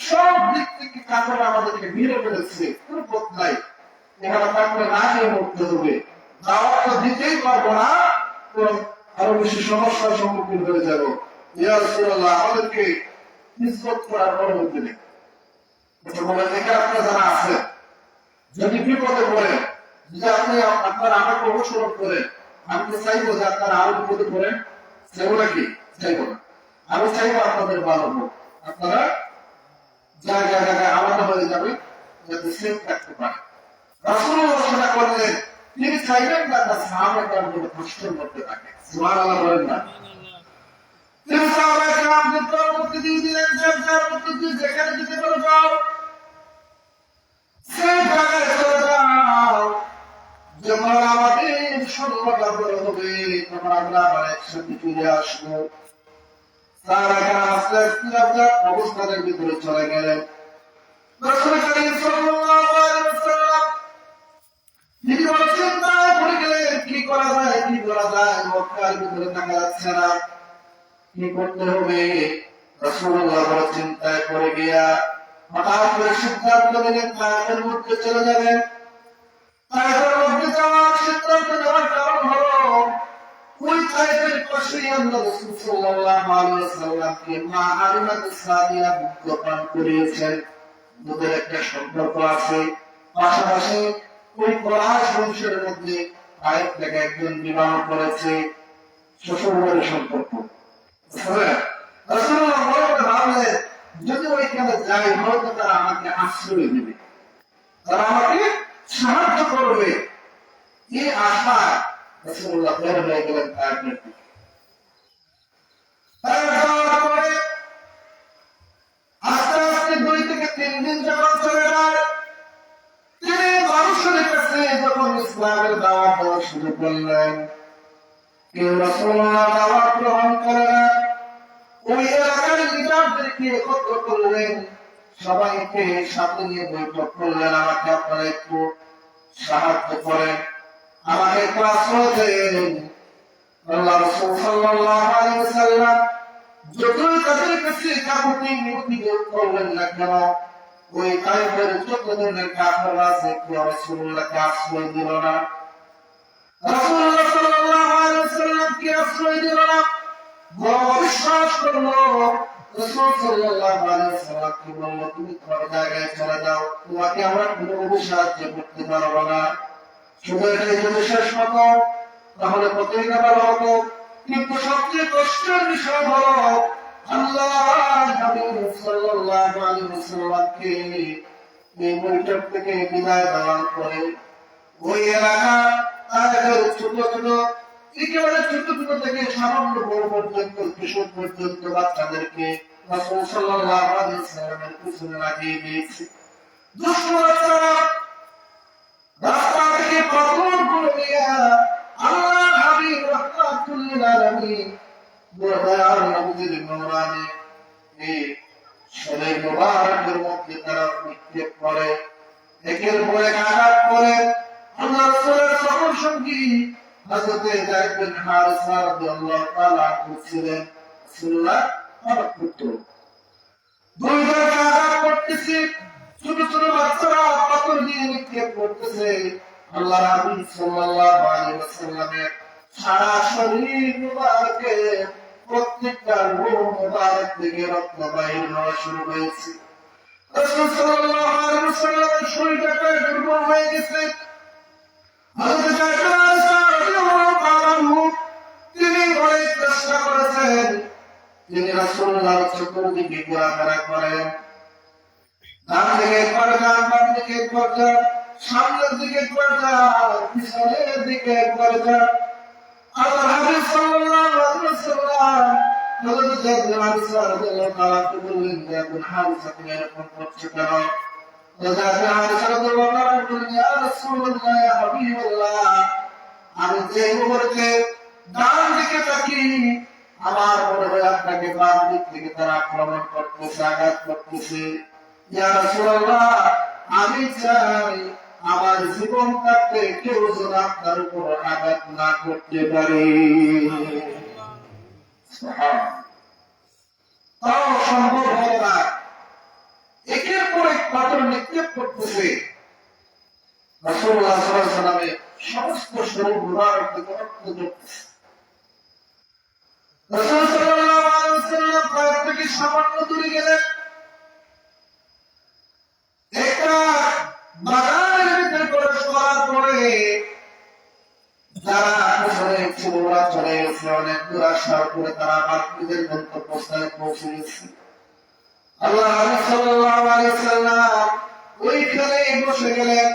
সব দিক থেকে কাফেররা আমাদেরকে ঘিরে ফেলেছে, কোনো পথ নাই, এখানে থাকলে না খেয়ে মরতে হবে, দাওয়াত তো দিতেই পারবো না, আরো বেশি সমস্যার সম্মুখীন হয়ে যাব। ইয়া রাসূলুল্লাহ, আমাদেরকে হিজরত করার অনুমতি দিন। বলেন, এখানে আপনারা যারা আছেন, যদি বিপদে পড়েন, যদি আপনি আপনারা আমাকে অনুসরণ করেন, আমি তো চাইবো যে আপনারা আরো বিপদে পড়েন, চাইবো নাকি? চাইবো না। আমি চাইবো আপনাদের ভালো হোক, আপনারা জায়গায় জায়গায় আলাদা হয়ে যাবে, যাতে সেফ থাকতে পারে। রাসূলুল্লাহ সেটা করলেন, তিনি চাইলেন না তার সাহাবায়ে যেন কষ্টের মধ্যে থাকে। সুবহানাল্লাহ বলেন না? তিনি সাহাবায়ে কেরামদের পরামর্শ দিয়ে দিলেন, যার মধ্যে দিয়ে যেখানে যেতে পারো যাও, সেই জায়গায় চলে যাও, যখন আমাদের সন্ধ্যাটা বড় হবে, তখন আমরা আবার একসাথে ফিরে আসবো। সাহাবায়ে কেরাম আস্তে আস্তে অবস্থানের ভিতরে চলে গেলেন। রাসূল কারীম সাল্লাল্লাহু আলাইহি ওয়াসাল্লাম তিনি বড় চিন্তায় পড়ে গেলেন, কি করা যায়, কি করা যায়, মক্কার ভিতরে থাকা যাচ্ছে না, কি করতে হবে। রাসূলুল্লাহ বড় চিন্তায় পড়ে গিয়া হঠাৎ করে সিদ্ধান্ত নিলেন তায়েফের মধ্যে চলে যাবেন। তায়েফের মধ্যে যাওয়ার সিদ্ধান্ত নেওয়ার কারণ হলো ওই তায়েফের পাশেই আল্লাহ রাসূল সাল্লাল্লাহু আলাইহি ওয়াসাল্লামকে মা হালিমাত সাদিয়া দুধপান করিয়েছেন। দুধের একটা সম্পর্ক আছে। পাশাপাশি ওই কুরাইশ বংশের মধ্যে তায়েফ থেকে একজন বিবাহ করেছে, শ্বশুরবাড়ির সম্পর্ক। রাসূলুল্লাহ ভাবলেন যদি ওইখানে যাই হয়তো তারা আমাকে আশ্রয় দেবে, তারা আমাকে সাহায্য করবে। এই আশা রাসূলুল্লাহ বের হয়ে গেলেন তায়েফের দিকে। যাওয়ার পরে আস্তে আস্তে 2 থেকে 3 দিন যখন চলে যায়, তিনি মানুষের কাছে যখন ইসলামের দাওয়াত দেওয়া শুরু করলেন, কেউ রাসূলুল্লাহ দাওয়াত গ্রহণ করে না। ওই এলাকার লিডারদেরকে একত্র করলেন, সবাইকে সাথে নিয়ে বৈঠক করলেন, আমাকে আপনারা একটু সাহায্য করেন, আমাকে একটু আশ্রয় দেন। আল্লাহ রাসূল সাল্লাল্লাহু আলাইহি ওয়াসাল্লাম যতই তাদের কাছে কাকুতি মিনতি করলেন না কেন, ওই তায়েফের যত ধরনের কাফেররা আছে কেউ রাসূলুল্লাহকে আশ্রয় দিল না। রাসূলুল্লাহ সাল্লাল্লাহু আলাইহি ওয়াসাল্লামকে আশ্রয় দিল না, বড় অবিশ্বাস করলো। রাসূল সাল্লাল্লাহু আলাইহি ওয়াসাল্লামকে বলল, তুমি তোমার জায়গায় চলে যাও, তোমাকে আমরা কোনো সাহায্য করতে পারবো না। শুধু এটাই যদি শেষ হতো তাহলে কতই না ভালো হতো। কিন্তু সবচেয়ে কষ্টের বিষয় হলো আল্লাহর হাবিব সাল্লাল্লাহু আলাইহি ওয়াসাল্লামকে এই বৈঠক থেকে বিদায় দেওয়ার পরে ওই এলাকা তাদের ছোট ছোট একেবারে ছোট ছোট থেকে সামান্য বড় পর্যন্ত কিশোর পর্যন্ত বাচ্চাদেরকে রাসূল সাল্লাল্লাহু আলাইহি ওয়াসাল্লামের পিছনে লাগিয়ে দিয়েছে। দুষ্ট বাচ্চারা রাস্তা থেকে পাথর করে নিয়ে আল্লাহর হাবিব রাহমাতুল লিল আলামিন দয়ার নবীর নূরানি এই শরীর মুবারকের মধ্যে তারা নিক্ষেপ করে, একের পর এক আঘাত করে। আল্লাহ রাসূলের সকল সঙ্গী হযরত যায়েদ বিন হারিসা রাদিয়াল্লাহু তাআলা আনহু ছিলেন রাসূলুল্লাহ আমার পুত্র। দুই জায়গায় আঘাত করতেছে, ছোট ছোট বাচ্চারা পাথর দিয়ে নিক্ষেপ করতেছে। আল্লাহ হাবিব সাল্লাল্লাহু আলাইহি ওয়াসাল্লামের সারা শরীর মুবারকে প্রত্যেকটা রূহ মুবারক থেকে রক্ত বাহির হওয়া শুরু হয়েছে। রাসূল সাল্লাল্লাহু আলাইহি ওয়াসাল্লামের শরীরটা দুর্বল হয়ে গেছে। হযরত যায়েদ বিন হারিসা রাদিয়াল্লাহু তাআলা আনহু তিনি অনেক চেষ্টা করেছেন, তিনি রাসূলুল্লাহর চতুর্দিকে ঘোরাফেরা করেন, ডান দিকে একবার যান, বাম দিকে একবার যান, সামনের দিকে একবার যান, পিছনের দিকে একবার যান। আল্লাহ হাবিব সাল্লাল্লাহু আলাইহি ওয়াসাল্লাম হযরত যায়েদ বিন হারিসা রাদিয়াল্লাহু তাআলা কে বললেন, যায়েদ বিন হারিসা তুমি এরকম করছো কেন? যায়েদ বিন হারিসা রাদিয়াল্লাহু তাআলা বললেন, ইয়া রাসূলুল্লাহ, ইয়া হাবিবাল্লাহ, আমি যে মুহূর্তে ডান দিকে তাকি আমার মনে হয় আপনাকে বাম দিক থেকে তারা আক্রমণ করতেছে, আঘাত করতেছে। ইয়া রাসূলুল্লাহ, আমি চাই আমার জীবন কাটতে কেউ যেন আপনার উপর আঘাত না করতে পারে। তাও সম্ভব হল না। একের পর এক পাথর নিক্ষেপ করতেছে। রাসূলুল্লাহ সাল্লাল্লাহু আলাইহি ওয়াসাল্লামের সমস্ত শরীর মুবারক থেকে রক্ত ঝরতেছে। রাসূল সাল্লাল্লাহু আলাইহি ওয়াসাল্লাম তার থেকে সামান্য দূরে গেলেন, একটা বাগানের ভিতরে প্রবেশ করার পরে যারা আসলে ছিল ওরা চলে গেছে, অনেক দূর আসার পরে তারা নিজের গন্তব্যস্থানে পৌঁছে গেছে। আল্লাহ হাবিব সাল্লাল্লাহু আলাইহি ওয়াসাল্লাম ওইখানে বসে গেলেন।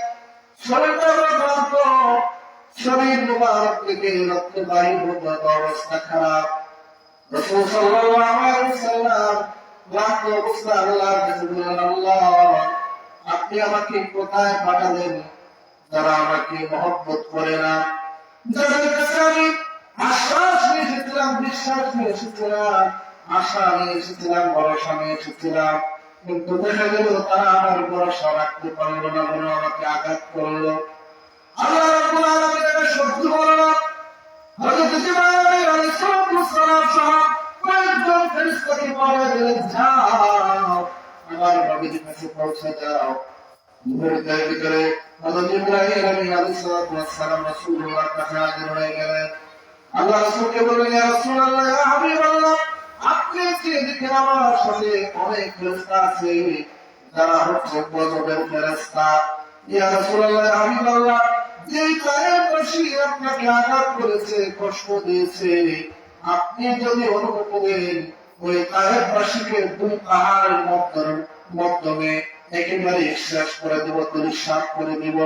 শরীরটা ক্লান্ত, শরীর মুবারক থেকে রক্ত বাহির হতে অবস্থা খারাপ। রাসূল সাল্লাল্লাহু আলাইহি ওয়াসাল্লাম ক্লান্ত অবস্থা আল্লাহর কাছে বললেন, আল্লাহ আপনি আমাকে কোথায় পাঠালেন যারা আমাকে মহব্বত করে না, যাদের কাছে আমি আশ্বাস নিয়ে এসেছিলাম, বিশ্বাস নিয়ে এসেছিলাম, আশা নিয়ে এসেছিলাম, ভরসা নিয়ে এসেছিলাম, কিন্তু দেখা গেল তারা আমার ভরসা রাখতে পারলো না, বলে আমাকে আঘাত করলো। আল্লাহ রাব্বুল আলামিন এটা সহ্য করলো না। হযরত জিবরাইল আলাইহিস সালাম সহ কয়েকজন ফেরেশতা ফেরেশতাকে বলে দিলেন, যাও আমার নবীর কাছে পৌঁছে যাও। মুহূর্তের ভিতরে হযরত ইব্রাহিম আলাইহিস সালাম রাসূলুল্লাহর কাছে হাজির হয়ে গেলেন। আল্লাহ রাসূলকে বললেন, ইয়া রাসূলুল্লাহ, ইয়া হাবিবাল্লাহ, আপনি যে দেখেন আমার সাথে অনেক ফেরেশতা আছে, যারা হচ্ছে গজবের ফেরেশতা। ইয়া রাসূলুল্লাহ, ইয়া হাবিবাল্লাহ, যে কায়েমবাসী আপনাকে আঘাত করেছে, কষ্ট দিয়েছে, আপনি যদি অনুমতি দেন ওই কায়েমবাসীকে দুই পাহাড়ের মাধ্যমে একেবারে শেষ করে দেব, দুঃসাত করে দিব।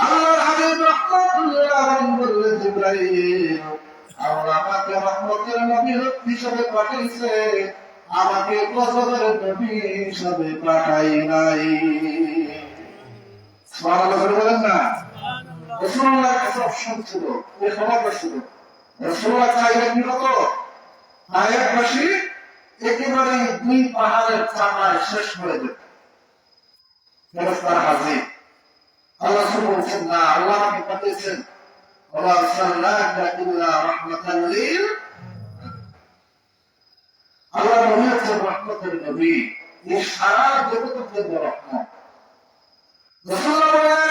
আল্লাহর হাবিব রাহমাতুল্লিল আলামিন বললেন, জিবরাইল, আল্লাহ আমাকে রহমতের নবী হিসেবে পাঠিয়েছে, আমাকে গজবের নবী হিসেবে পাঠাই নাই। সুবহানাল্লাহ বলেন না? রাসূলুল্লাহর কাছে অপশন ছিল, এই ক্ষমতা ছিল। রাসূলুল্লাহ চাইলেন কি কত? কায়েমবাসী একেবারে দুই পাহাড়ের চাপায় শেষ করে দেবে। ফেরেশতার হাজির। আল্লাহ রাসূল বলছেন, না, আল্লাহ আমাকে পাঠিয়েছেন, ওয়া আরসালনাকা ইল্লা রাহমাতাল লিল। আল্লাহ নবী হচ্ছেন রহমতের নবী, এই সারা জগতের জন্য রহমত। রাসূলুল্লাহ বলেন,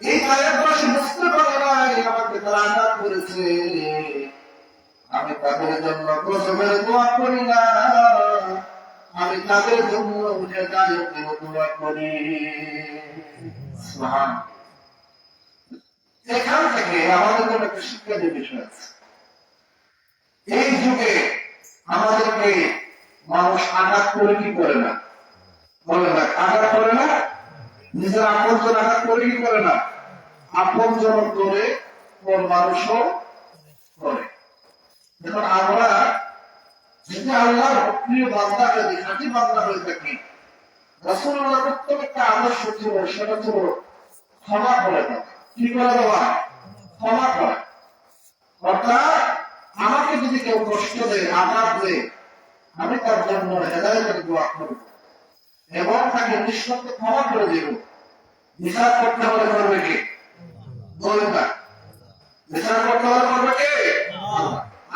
এই কায়েমবাসী বুঝতে পারে নাই আমাকে তারা আঘাত করেছে, আমি তাদের জন্য গজবের দোয়া করি না, আমি তাদের জন্য হেদায়েতের দোয়া করি। সুবহানাল্লাহ। এখান থেকে আমাদের জন্য একটা শিক্ষার বিষয় আছে। এই যুগে আমাদেরকে মানুষ আঘাত করে কি করে না? বলে না, আঘাত করে না? নিজের আপনজন আঘাত করে কি করে না? আপনজন করে, পর মানুষও করে। দেখুন, আমরা যদি আল্লাহর প্রিয় বান্দা হয়ে খাঁটি বান্দা হয়ে থাকি, রাসূলুল্লাহর উত্তম একটা আদর্শ ছিল, সেটা ছিল ক্ষমা করে দেওয়া। কি করে দেওয়া? ক্ষমা করা। অর্থাৎ আমাকে যদি কেউ কষ্ট দেয়, আঘাত দেয়, আমি তার জন্য হেদায়েতের দোয়া করব এবং তাকে নিঃশর্তে ক্ষমা করে দেব। বিচার করতে হলে করবে কে? বলেন না, বিচার করতে হলে করবে কে?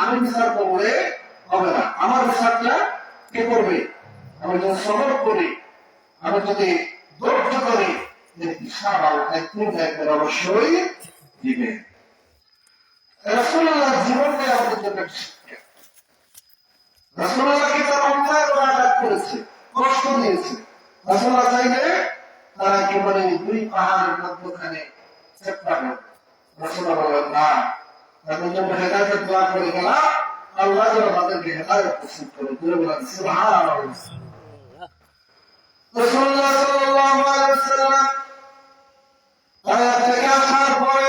আমি বিচার করলে হবে না। আমার বিচারটা কে করবে? আমি যদি সবর করি, আমি যদি ধৈর্য করি, হিসাব একদিন অবশ্যই দিবে। রাসূলুল্লাহ জীবনটাই আমাদের জন্য শিক্ষা। রাসূলুল্লাহকে তারা অন্যায় করে আঘাত করেছে, কষ্ট দিয়েছে। রাসূলুল্লাহ চাইলে তারা একেবারে দুই পাহাড়ের মধ্যখানে চেপ্টা করবে। রাসূলুল্লাহ বলেন, না, তাদের জন্য হেদায়েতের দোয়া করে গেলাম, আল্লাহ যেন তাদেরকে হেদায়েত নসিব করে। বলেন সুবহানাল্লাহ। রাসূলুল্লাহ সাল্লাল্লাহু আলাইহি ওয়াসাল্লাম আয়াত থেকে আসার পরে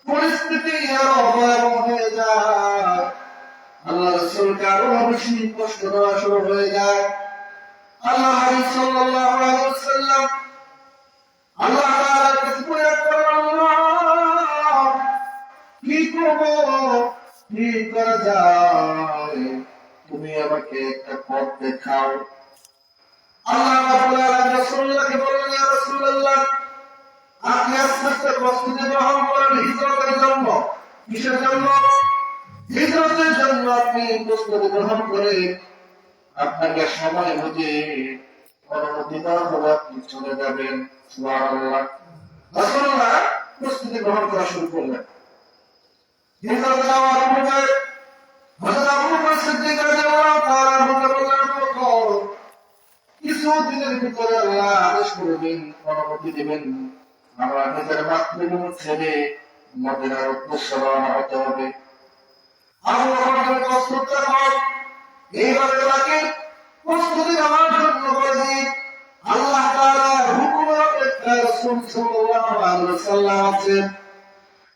পরিস্থিতি আরো ভয়াবহ হয়ে যায়। আল্লাহ রাসূলকে আরো বেশি কষ্ট দেওয়া শুরু হয়ে যায়। আল্লাহ হাবিব সাল্লাল্লাহু আলাইহি ওয়াসাল্লাম আল্লাহ তাআলার কাছে ফরিয়াদ করেন, আল্লাহ, কি করব, কি করা যায়, তুমি আমাকে একটা পথ দেখাও। আল্লাহ রাব্বুল আলামিন রাসূলুল্লাহকে বললেন, ইয়া রাসূলুল্লাহ, আপনি আস্তে প্রস্তুতি গ্রহণ করেন হিজরতের জন্য। কিসের জন্য? হিজরতের জন্য আপনি প্রস্তুতি গ্রহণ করে আপনাকে সময় বুঝে অনুমতি দেওয়া হবে, আপনি চলে যাবেন। সুবহানাল্লাহ। রাসূলুল্লাহ প্রস্তুতি গ্রহণ করা শুরু করলেন। হিজরত যাওয়ার পূর্বে হযরত আবু বকর সিদ্দিক রাদিয়াল্লাহু তাআলা বললেন, কিছু দিনের ভিতরে আল্লাহ আদেশ করবেন, অনুমতি দেবেন, আমরা নিজের মাতৃভূমি ছেড়ে মদিনার উদ্দেশ্যে রওনা হতে হবে। আবু বকর প্রস্তুত থাকুন, এইভাবে তাকে প্রস্তুতি নেওয়ার জন্য বলে আল্লাহ তাআলার হুকুমের অপেক্ষায় রাসূল সাল্লাল্লাহু আলাইহি ওয়াসাল্লাম আছেন।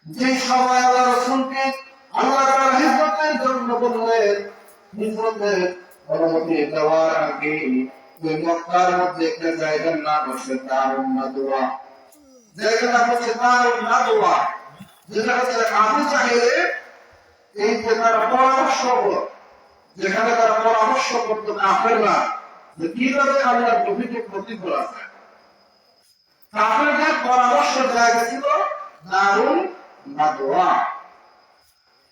যে সময় আল্লাহ রাসূলকে আল্লাহ তাআলা হিজরতের জন্য বললেন, হিজরতের অনুমতি দেওয়ার আগে ওই মক্কার মধ্যে একটা জায়গার নাম হচ্ছে দারুন নাদওয়া। জায়গার নাম হচ্ছে দারুন নাদওয়া, যেটা হচ্ছে আবু জাহেলের এই যে তারা পরামর্শ, যেখানে তারা পরামর্শ করতো কাফেররা যে কিভাবে আল্লাহর নবীকে ক্ষতি করা যায়। কাফেরদের পরামর্শ জায়গা ছিল দারুন নাদওয়া।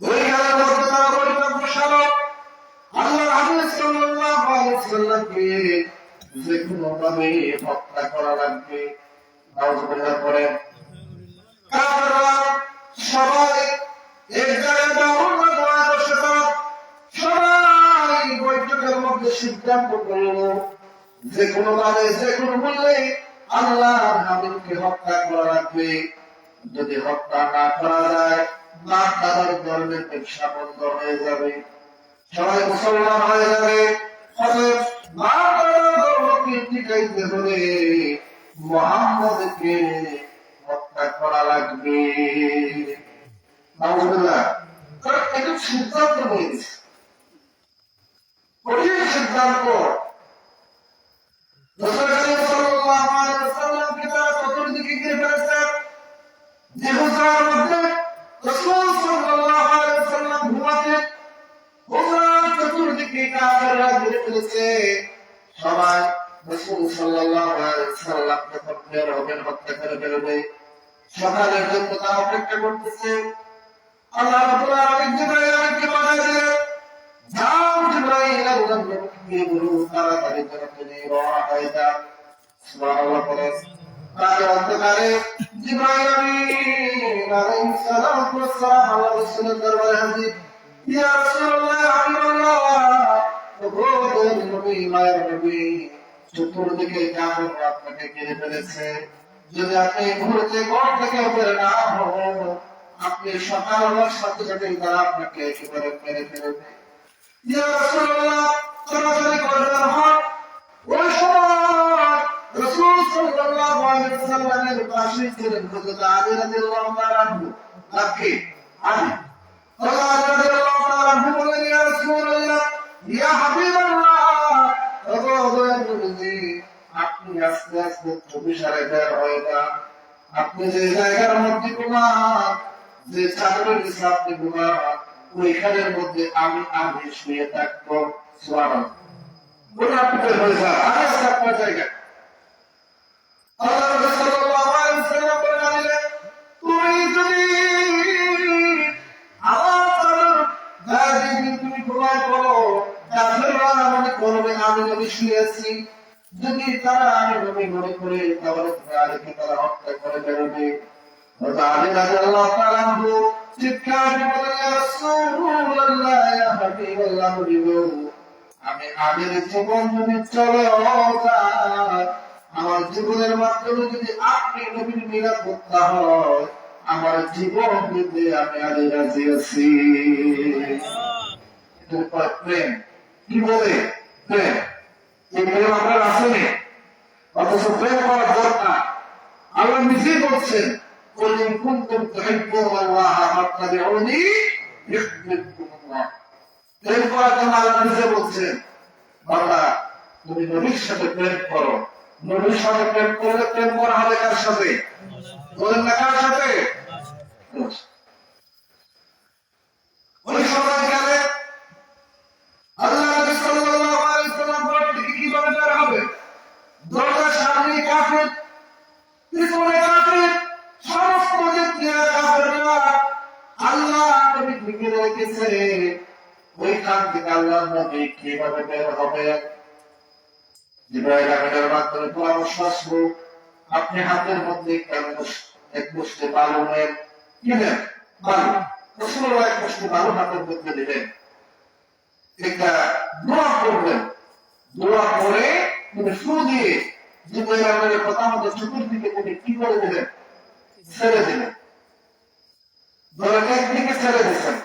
ওইখানের মধ্যে তারা বৈঠক বসালো। আল্লাহ রাসূল সাল্লাল্লাহু আলাইহি ওয়াসাল্লামকে যে কোনো ভাবে হত্যা করা লাগবে। নাউযুবিল্লাহ পড়েন। কাফেররা সবাই এক জায়গায় বসে সবাই বৈঠকের মধ্যে সিদ্ধান্ত করল যে কোনো ভাবে যে কোনো মূল্যে আল্লাহর হাবিবকে হত্যা করা লাগবে। যদি হত্যা না করা যায় বাপ দাদার ধর্মের ব্যবসা বন্ধ হয়ে যাবে, সবাই মুসলমান হয়ে যাবে। অতএব বাপ দাদার ধর্মকে টিকাইতে হলে মুহাম্মদকে হত্যা করা লাগবে। নাউযুবিল্লাহ। একটু সিদ্ধান্ত নিয়েছে, কঠিন সিদ্ধান্ত। রাসূল সাল্লাল্লাহু আলাইহি ওয়াসাল্লামকে তারা চতুর্দিকে ঘিরে ফেলেছে। যে হুজরার মধ্যে রাসূল সাল্লাল্লাহু আলাইহি ওয়াসাল্লাম ঘুমাতেন, হুজরার চতুর্দিকে কাফেররা ঘিরে ফেলেছে। সবাই রাসূল সাল্লাল্লাহু আলাইহি ওয়াসাল্লাম যখন বের হবেন হত্যা করে বেরোবে, সকালের জন্য তারা অপেক্ষা করতেছে। আল্লাহ রাব্বুল আলামিন জিবরাইলকে পাঠিয়ে যাও, জিবরাইল আল্লাহর নবীকে বলো তাড়াতাড়ি জমিনে রওনা হয়ে যান। সুবহানাল্লাহ বলে তাকে অন্তকালে জিবরাইল আমিন আলাইহিস সালাতু ওয়াস সালাম আল্লাহ রাসূলের দরবারে হাজির। ইয়া রাসূলুল্লাহ হাবিবাল্লাহ, ওগো নবী, মায়ের নবী, চতুর্দিকে কাফেররা আপনাকে ঘিরে ফেলেছে। যদি আপনি এই মুহূর্তে ঘর থেকে বের না হন, আপনি সকাল হওয়ার সাথে সাথে তারা আপনাকে একেবারে মেরে ফেলবে। ইয়া রাসূলুল্লাহ, তাড়াতাড়ি করে বের হন। ওই সময় রাসূল সাল্লাল্লাহু আলাইহি ওয়াসাল্লামের পাশে ছিলেন হযরত আলী রাদিয়াল্লাহু তাআলা আনহু। আপনি আলী রাদিয়াল্লাহু তাআলা আনহু বলেন, ইয়া রাসূলুল্লাহ, ইয়া হাবিবাল্লাহ, ওগো নবী, আপনি আস্তে আস্তে চব্বিশারে বের হয়ে যান। আপনি যে জায়গার মধ্যে ঘুমান, যে চাদরের নিচে আপনি ঘুমান, ওইখানের মধ্যে আমি শুয়ে থাকবো। সুবহানাল্লাহ। বলে আপনি বের হয়ে যান, আগে আপনার জায়গা। আল্লাহ রাসূল সাল্লাল্লাহু আলাইহি ওয়াসাল্লাম বলেন, তুমি যদি আমার গায়ে তুমি ঘুমায় পড়ো, কাফেররা মনে করবে আমি নবী শুয়ে আছি। যদি তারা আমি নবী মনে করে তাহলে আলীকে তারা হত্যা করে বেরোবে। আলী রাদিয়াল্লাহু তাআলা আনহু চিৎকার করে বলেন, ইয়া রাসূলুল্লাহ, ইয়া হাবিবাল্লাহ, আমি আলীর জীবন যদি চলে যায়, আমার জীবনের মাধ্যমে যদি আপনি নবীর নিরাপত্তা হয়, আমার জীবন দিতে আমি আলী রাজি আছি। প্রেম কি বলে? প্রেম। এই প্রেম আপনার আসেনি, অথচ প্রেম করার দরকার। আল্লাহ নিজেই বলছেন, قل إن كنتم تحبون الله فاتبعوني يحببكم الله। প্রেম করার জন্য আল্লাহ নিজে বলছেন, বান্দা তুমি নবীর সাথে প্রেম করো। নবীর সাথে প্রেম করলে প্রেম করা হবে কার সাথে? বলেন না, কার সাথে? ওই সময়কালে আল্লাহ নবী সাল্লাল্লাহু আলাইহি ওয়াসাল্লাম বলেন কিভাবে বের হবে? দরজার সামনে কাফের, পিছনে কাফের, সমস্ত দিক দিয়ে কাফেররা আল্লাহ নবী ঢেকে রেখেছে। ওইখান থেকে আল্লাহ নবী কিভাবে বের হবে? জিবরাইল আমিনের মাধ্যমে পরামর্শ আসলো, আপনি হাতের মধ্যে এক মুষ্টি বালু নেন। কি নেন? বালু। রাসূলুল্লাহ এক মুষ্টি বালু হাতের মধ্যে দিলেন। একটা দোয়া করবেন। দোয়া করে তিনি ফু দিয়ে জিবরাইল আমিনের কথা মতো চতুর্দিকে তিনি কি করে দিলেন? ছেড়ে দিলেন। ধরেন একদিকে ছেড়ে দিচ্ছেন,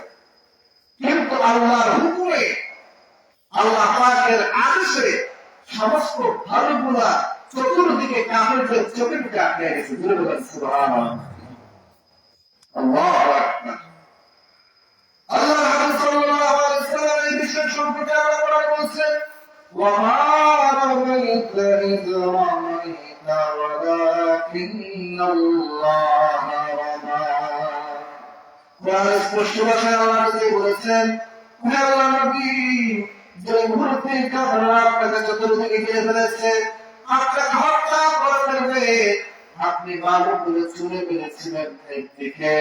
কিন্তু আল্লাহর হুকুমে, আল্লাহ পাকের আদেশে সমস্ত ভালুগুলা চতুর্দিকে কাফেরদের চোখের দিকে আটকে গেছে। জোরে বলেন সুবহানাল্লাহ। আল্লাহু আকবার। আল্লাহ রাসূল সাল্লাল্লাহু আলাইহি ওয়াসাল্লাম এই বিষয় সম্পর্কে আল্লাহ কোরআনে বলেছেন, ওয়া মা রামাইতা ইয রামাইতা ওয়ালাকিন্নাল্লাহ রামা। কোরআনে স্পষ্ট ভাষায় আল্লাহ নিজে বলেছেন, হে আল্লাহ নবী, যে মুহূর্তে কাফেররা আপনাকে চতুর্দিকে ঘিরে ফেলেছে, আপনাকে হত্যা করে ফেলবে, আপনি বালুগুলো ছুঁড়ে মেরেছিলেন একদিকে,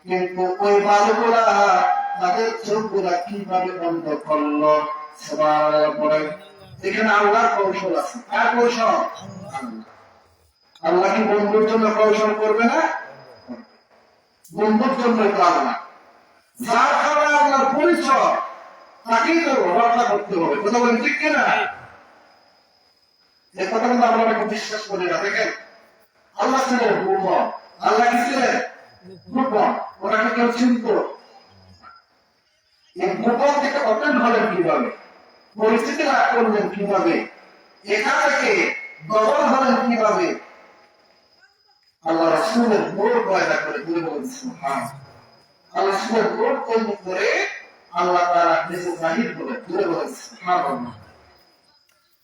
কিন্তু ওই বালুগুলা তাদের চোখগুলা কিভাবে বন্ধ করলো? সুবহানাল্লাহ বলেন। এখানে আল্লাহর কৌশল আছে। কার কৌশল? আল্লাহ কি বন্ধুর জন্য কৌশল করবে না? বন্ধুর জন্য আল্লাহ যার কারণে আল্লাহর পরিচয় তাকেই তো রক্ষা করতে হবে। কথা বলেন ঠিক কিনা? যে কথা কিন্তু আমরা অনেক বিশ্বাস করি না। দেখেন আল্লাহ ছিলেন গোপন, আল্লাহ কি ছিলেন গোপন, ওনাকে কেউ চিনত। এই গোপন থেকে অপেন হলেন কিভাবে, পরিস্থিতি লাভ করলেন কিভাবে, এখান থেকে দখল হলেন কিভাবে, আল্লাহ রাসূলের নূর পয়দা করে দূরে বলছেন। হ্যাঁ, আল্লাহ রাসূলের নূর তৈরি করে আল্লাহ তাআলা নিজে জাহির করে দূরে বলছেন। হ্যাঁ,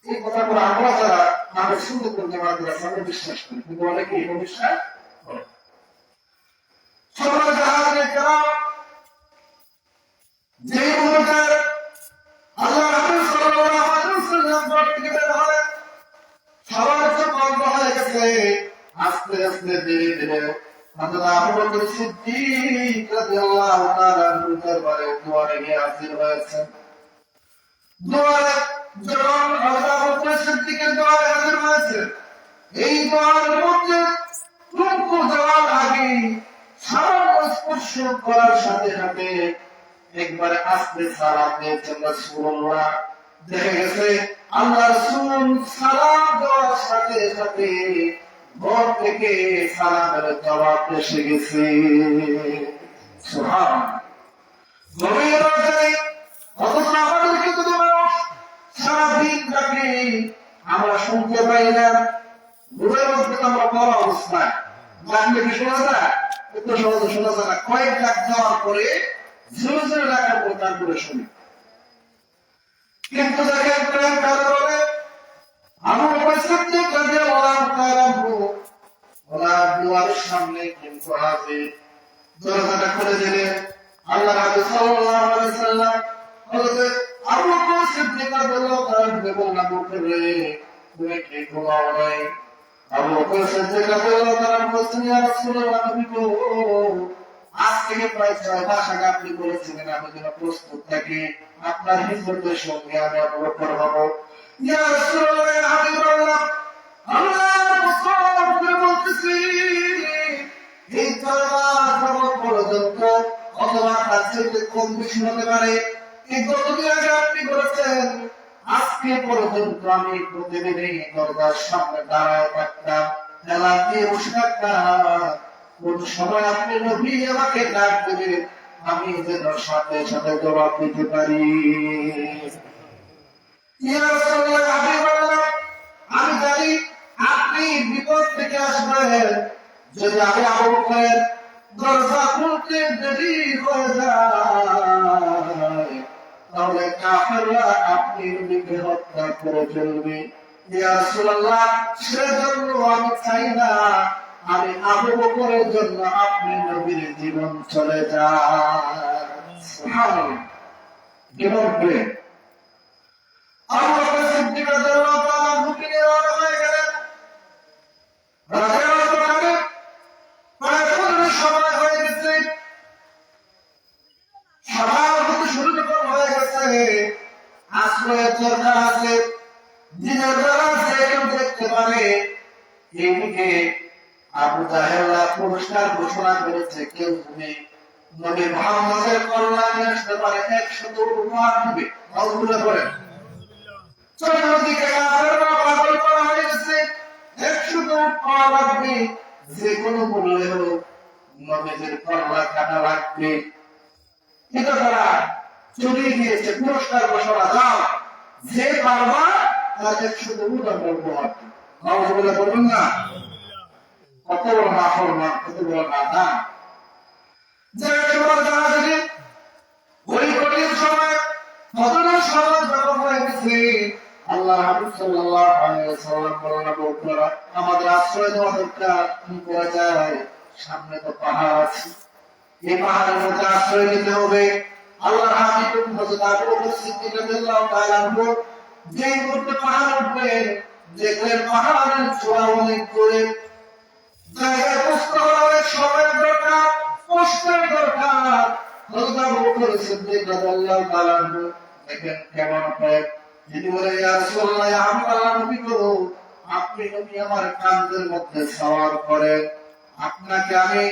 এই কথাগুলো আমরা যারা আমরা শুনতে করতে পারবো আমরা বিশ্বাস করি, কিন্তু অনেকে এই বিশ্বাস করে। সবাই জাহাজে কারাম যে মুহূর্তে আল্লাহ রাসূল সাল্লাল্লাহু আলাইহি ওয়াসাল্লাম ঘর থেকে বের হয়, সবার তো বন্ধ হয়ে গেছে। আস্তে আস্তে ধীরে ধীরে হযরত আবু বকর সিদ্দিক রাদিয়াল্লাহু তাআলা দরবারে দুয়ারে গিয়ে হাজির হয়েছেন। দুয়ারে যখন হযরত আবু বকর সিদ্দিকের দুয়ারে হাজির হয়েছে, এই দুয়ারের মধ্যে রুকু যাওয়ার আগে সামান্য স্পর্শ করার সাথে সাথে একবারে আস্তে সালাম দিয়েছেন রাসূলুল্লাহ। দেখা গেছে আল্লাহ রাসূল সালাম দেওয়ার সাথে সাথে ঘর থেকে সালামের জবাব এসে গেছে। সুবহানাল্লাহ। নবীর রাতে অথচ আমাদেরকে যদি মানুষ সারাদিন থাকে আমরা শুনতে পাই না, ঘুরের মধ্যে আমরা বড় অবস্থায় ডাকলে কি শোনা যায়? এত সহজে শোনা যায় না। কয়েক ডাক দেওয়ার পরে জোরে জোরে ডাকার পর তারপরে শুনি। কিন্তু দেখেন প্রেম কারণে আবু বকর সিদ্দিক রাদিয়াল্লাহু তাআলা ওনার দুয়ারের সামনে কিন্তু হাজির। দরজাটা খুলে দিলেন। আল্লাহ রাসূল সাল্লাল্লাহু আলাইহি ওয়াসাল্লাম বলতে আবু বকর সিদ্দিক রাদিয়াল্লাহু তাআলা বললেন, আবু বকর রে, তুমি কি ঘুমাও নাই? আবু বকর সিদ্দিক রাদিয়াল্লাহু তাআলা বলছেন, ইয়া রাসূলুল্লাহ, নবী গো, আজ থেকে প্রায় 6 মাস আগে আপনি বলেছিলেন আমি যেন প্রস্তুত থাকি, আপনার হিজরতের সঙ্গে আমি আবু বকর হব। ইয়া রাসূলুল্লাহ, হাবিবাল্লাহ, আল্লাহর কসম করে বলতেছি, এই 6 মাস পর্যন্ত অথবা তার চেয়ে কম বেশি হতে পারে, এই যতদিন আগে আপনি বলেছেন আজকে পর্যন্ত আমি প্রতিদিনই দরজার সামনে দাঁড়ায় থাকতাম, খেলা দিয়ে বসে থাকতাম। কোন সময় আপনি নবী আমাকে ডাক দেবে আমি যেন সাথে সাথে জবাব দিতে পারি। আমি জানি আপনি বিপদ থেকে আসবেন, যদি আমি আবু বকরের দরজা খুলতে দেরি হয়ে যায় তাহলে কাফেররা আপনি নবীকে হত্যা করে ফেলবে। ইয়া রাসূলুল্লাহ, সেজন্য আমি চাই না আমি আবু বকরের জন্য আপনি নবীর জীবন চলে যায়। সুবহানাল্লাহ। কেমন প্রেম! আবু বকর সিদ্দিক রাদিয়াল্লাহু তাআলা বুকে নিয়ে রওনা হয়ে গেলেন। রাতের অন্ধকারে প্রায় ফজরের সময় হয়ে গেছে, সবার মধ্যে শুরু যখন হয়ে গেছে, আশ্রয়ের দরকার আছে, দিনের বেলা যে কেউ দেখতে পারে। এইদিকে আবু জাহেলরা পুরস্কার ঘোষণা করেছে, কেউ তুমি নবী মুহাম্মদের কল্যাণে আসতে পারে 100 উপহার দিবে। আল্লাহ বলেন, চতুর্দিকে কাফেররা পাগল করা হয়ে গেছে, 100 উপহার লাগবে, যে কোনো মূল্যে হোক নবীদের কল্যাণ কাটা লাগবে। এটা তারা চলে গিয়েছে, পুরস্কার ঘোষণা দাও, যে পারবা তার 100 উপহার দিবে। আল্লাহ বলবেন না কত বড় নাফরমান, কত বড় নাদান। যে তোমার জানা থেকে ওই কঠিন সময় ফজরের সময় যখন হয়ে গেছে, আল্লাহ হাবিব সাল্লাল্লাহু আলাইহি ওয়াসাল্লাম বলেন, আবু বকর, আমাদের আশ্রয় নেওয়া দরকার। কি করা যায়? সামনে তো পাহাড় আছে, এই পাহাড়ের মধ্যে আশ্রয় নিতে হবে। আল্লাহ হাবিব হযরত আবু বকর সিদ্দিক রাদিয়াল্লাহু তাআলা আনহু যেই মুহূর্তে পাহাড়ে উঠবেন, দেখলেন পাহাড়ের চূড়া অনেক দূরে, জায়গায় কষ্ট অনেক সময়ের দরকার, কষ্টের দরকার। হযরত আবু বকর সিদ্দিক রাদিয়াল্লাহু তাআলা দেখেন কেমন হয়। তিনি বলে ইয়া রাসূলুল্লাহ, আমি আল্লাহর নবী গো, আপনি নবী আমার কাঁধের মধ্যে সওয়ার করেন, আপনাকে আমি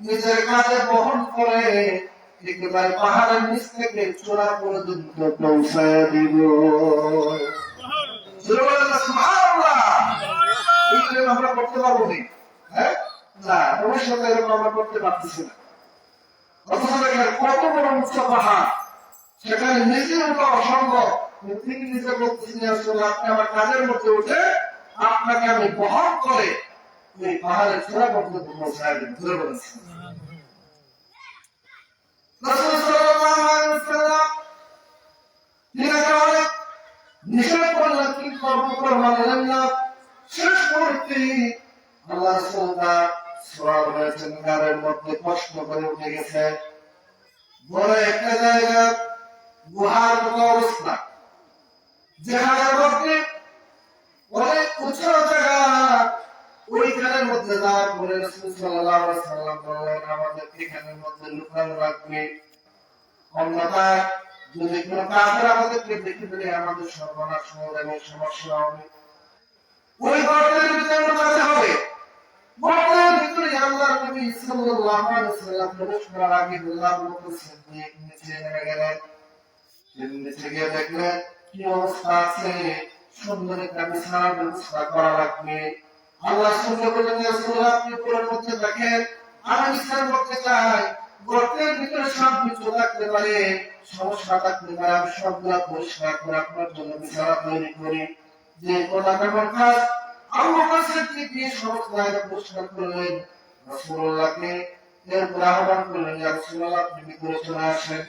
নিজের কাঁধে বহন করে একেবারে পাহাড়ের নিচ থেকে চূড়া পর্যন্ত পৌঁছায় দিব। সুবহানাল্লাহ। এই আমরা করতে পারবো না, হ্যাঁ না, ভবিষ্যতে এরকম আমরা করতে পারতেছি না। অথচ দেখেন কত বড় উচ্চ পাহাড়, সেখানে নিজে ওঠা অসম্ভব, তিনি নিজে বলতেছেন আসলে আপনি আমার কাজের মধ্যে উঠে আপনাকে আমি বহন করে এই পাহাড়ের চূড়া পর্যন্ত পৌঁছায় দেব। ধরে বলেছেন রাসূল সাল্লাল্লাহু আলাইহি ওয়াসাল্লাম অনেক নিষেধ করলেন, কিন্তু কর্মকর মানলেন না। শেষ মুহূর্তে আল্লাহ রাসূল সওয়ার হয়েছেন, গাড়ির মধ্যে কষ্ট করে উঠে গেছে। বড় একটা জায়গা, গুহার মতো অবস্থা, যেখানে মধ্যে অনেক উঁচু জায়গা। ওইখানের মধ্যে যাওয়ার পরে রাসূল সাল্লাল্লাহু আলাইহি ওয়াসাল্লাম বললেন, আমাদের এখানের মধ্যে লুকানো রাখবে, অন্যথায় যদি কোনো কাফের আমাদেরকে দেখে ফেলে আমাদের সর্বনাশ হয়ে যাবে, সমস্যা হবে। ওই গর্তের ভিতরে লুকাতে হবে। গর্তের ভিতরে আল্লাহর নবী সাল্লাল্লাহু আলাইহি ওয়াসাল্লাম প্রবেশ করার আগে আল্লাহর নবী সিদ্দিক নিচে নেমে গেলেন। নিচে গিয়ে দেখলেন কি অবস্থা আছে, সুন্দর একটা বিছানার ব্যবস্থা করা লাগবে। আল্লাহ শুনতে বললেন, রাসূলুল্লাহ আপনি উপরের মধ্যে দেখেন, আমি নিচের মধ্যে চাই। গর্তের ভিতরে সব কিছু থাকতে পারে, সমস্যা থাকতে পারে, আমি সবগুলা পরিষ্কার করে আপনার জন্য বিছানা তৈরি করি। যে কথা কেমন কাজ আল্লাহ সিদ্দিককে সমস্ত জায়গা পরিষ্কার করলেন। রাসূলুল্লাহকে এরপর আহ্বান করলেন, ইয়া রাসূলুল্লাহ আপনি ভিতরে চলে আসেন,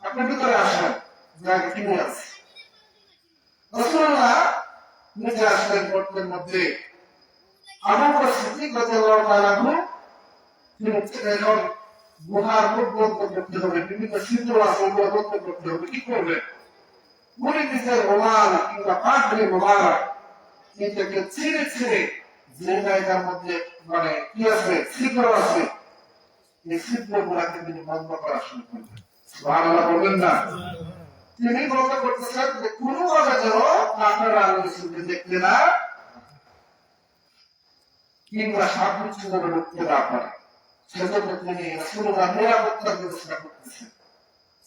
আপনি ভিতরে আসেন, জায়গা কিনে আছে। রাসূলুল্লাহ নিচে আসলেন। গর্তের মধ্যে আবু বকর সিদ্দিক রাদিয়াল্লাহু তাআলা আনহু তিনি এখন গুহার মুখ বন্ধ করতে হবে, বিভিন্ন ছিদ্র আছে ওগুলো বন্ধ করতে হবে। কি করবে? উনি নিজের রুমাল কিংবা পাগড়ি মোবারক এটাকে ছিঁড়ে ছিঁড়ে যে জায়গার মধ্যে মানে কি আছে, ছিদ্র আছে, এই ছিদ্র গুলাকে তিনি বন্ধ করা শুরু করলেন। সুবহানাল্লাহ বলবেন না? তিনি বন্ধ করতেছেন যে কোনো ভাবে যেন আপনারা আল্লাহ রাসূলকে দেখতে না কিংবা সামনে যেন ঢুকতে না পারে, সেজন্য তিনি রাসূলুল্লাহ নিরাপত্তার ব্যবস্থা করতেছেন।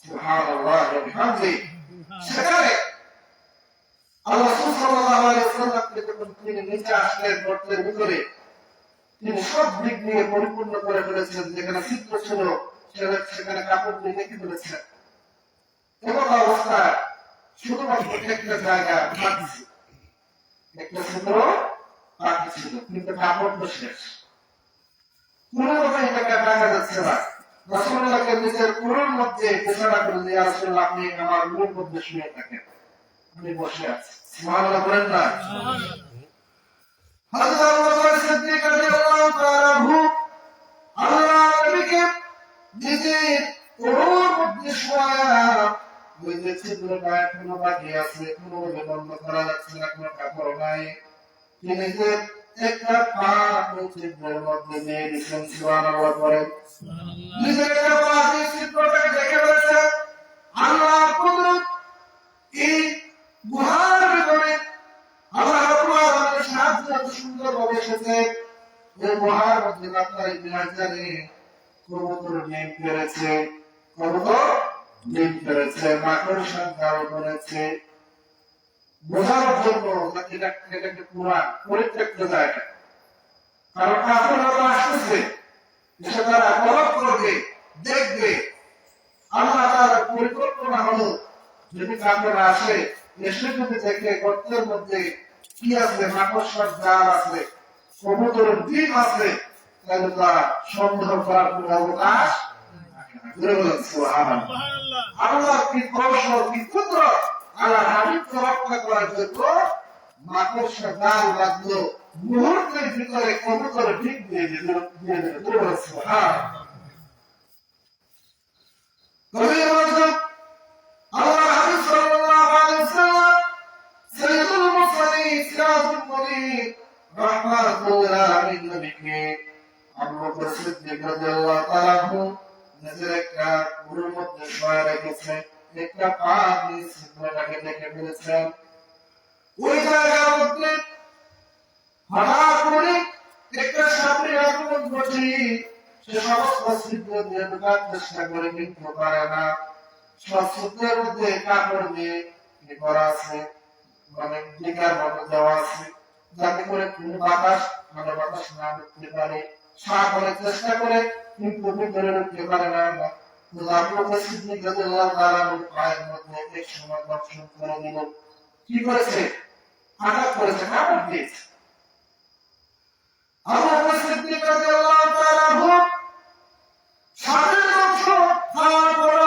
সুবহানাল্লাহ ওয়া বিহামদিহি। সেখানে আল্লাহ রাসূল সাল্লাল্লাহু আলাইহি ওয়াসাল্লামকে যখন তিনি নিচে আসলেন গর্তের ভিতরে, তিনি সব দিক দিয়ে পরিপূর্ণ করে ফেলেছেন। যেখানে ছিদ্র ছিল সেখানে কাপড় দিয়ে ঢেকে ফেলেছেন। এমন অবস্থায় শুধুমাত্র একটা জায়গা বাকি ছিল, একটা ছিদ্র বাকি ছিল, কিন্তু কাপড় তো শেষ। কোনোভাবে এটাকে দেখা যাচ্ছে না। রাসূলুল্লাহকে নিজের পুরোর মধ্যে ঘোষণা করে দিয়ে, ইয়া রাসূলুল্লাহ আপনি আমার মুখের মধ্যে শুয়ে থাকেন, আমি বসে আছি। সুবহানাল্লাহ বলেন না? হযরত আবু বকর সিদ্দিক রাদিয়াল্লাহু তাআলা আনহু আল্লাহর নবীকে নিজের পুরোর মধ্যে শোয়া, ওই যে ছিদ্রটা এখনো বাকি আছে, কোনোভাবে বন্ধ করা যাচ্ছে না, কোনো কাপড় নাই, তিনি যে একটা পা ওই ছিদ্রের মধ্যে নিয়ে দিচ্ছেন। সুবহানাল্লাহ বলেন। নিজের একটা পা দিয়ে ছিদ্রটাকে দেখে ফেলেছে। আল্লাহর কুদরত এই গুহার ভিতরে আল্লাহ রাব্বুল আলামিনের সাহায্যে এত সুন্দরভাবে এসেছে। এই গুহার মধ্যে আপনার এই বিরাজদারে কবুতর ডিম পেড়েছে, কবুতর ডিম পেড়েছে, মাকড়সার জাল বনেছে, বোঝার জন্য এটা একটা পুরা পরিত্যক্ত জায়গা। কারণ কাফেররা আসতেছে, এসে তারা তলব করবে, দেখবে। আল্লাহ তাআলার পরিকল্পনা হলো যদি কাফেররা আসে, এসে যদি দেখে গর্তের মধ্যে কি আছে, মাকড়সার জাল আছে, কবুতরের ডিম আছে, তাহলে তারা সন্দেহ করার কোনো অবকাশ আল্লাহ কি কৌশল, কি কুদরত! আল্লাহ হাবিবকে রক্ষা করার জন্য মাকড়সার জাল লাগলো, মুহূর্তের ভিতরে কবুতরের ডিম দিয়ে দিল। আল্লাহ হাবিব সাল্লাল্লাহু আলাইহি ওয়াসাল্লাম সাইয়্যিদুল মুরসালিন সিরাজুল মুনির রাহমাতুল আলামিন নবীকে আবু বকর সিদ্দিক রাদিয়াল্লাহু তাআলা আনহু নিজের একটা পুরোর মধ্যে শোয়া রেখেছে। একটা পা দিয়ে ছিদ্রটাকে দেখে ফেলেছেন। ওই জায়গার মধ্যে হঠাৎ করে একটা সাপের আক্রমণ ঘটে। সে সমস্ত ছিদ্র দিয়ে ঢোকার চেষ্টা করে কিন্তু পারে না। সব ছিদ্রের মধ্যে কাপড় দিয়ে কি করা আছে, মানে টিকার মতো দেওয়া আছে, যাতে করে কোনো বাতাস না ঢুকতে পারে। সাপ অনেক চেষ্টা করে কিন্তু ভিতরে ঢুকতে পারে না। পায়ের মধ্যে এক সময় দর্শন করে দিল। কি করেছে? আঘাত করেছে, কাপড় দিয়েছে। আবু বকর সিদ্দিক রাদিয়াল্লাহু তাআলা আনহু সাপের মাংস খাওয়ার পর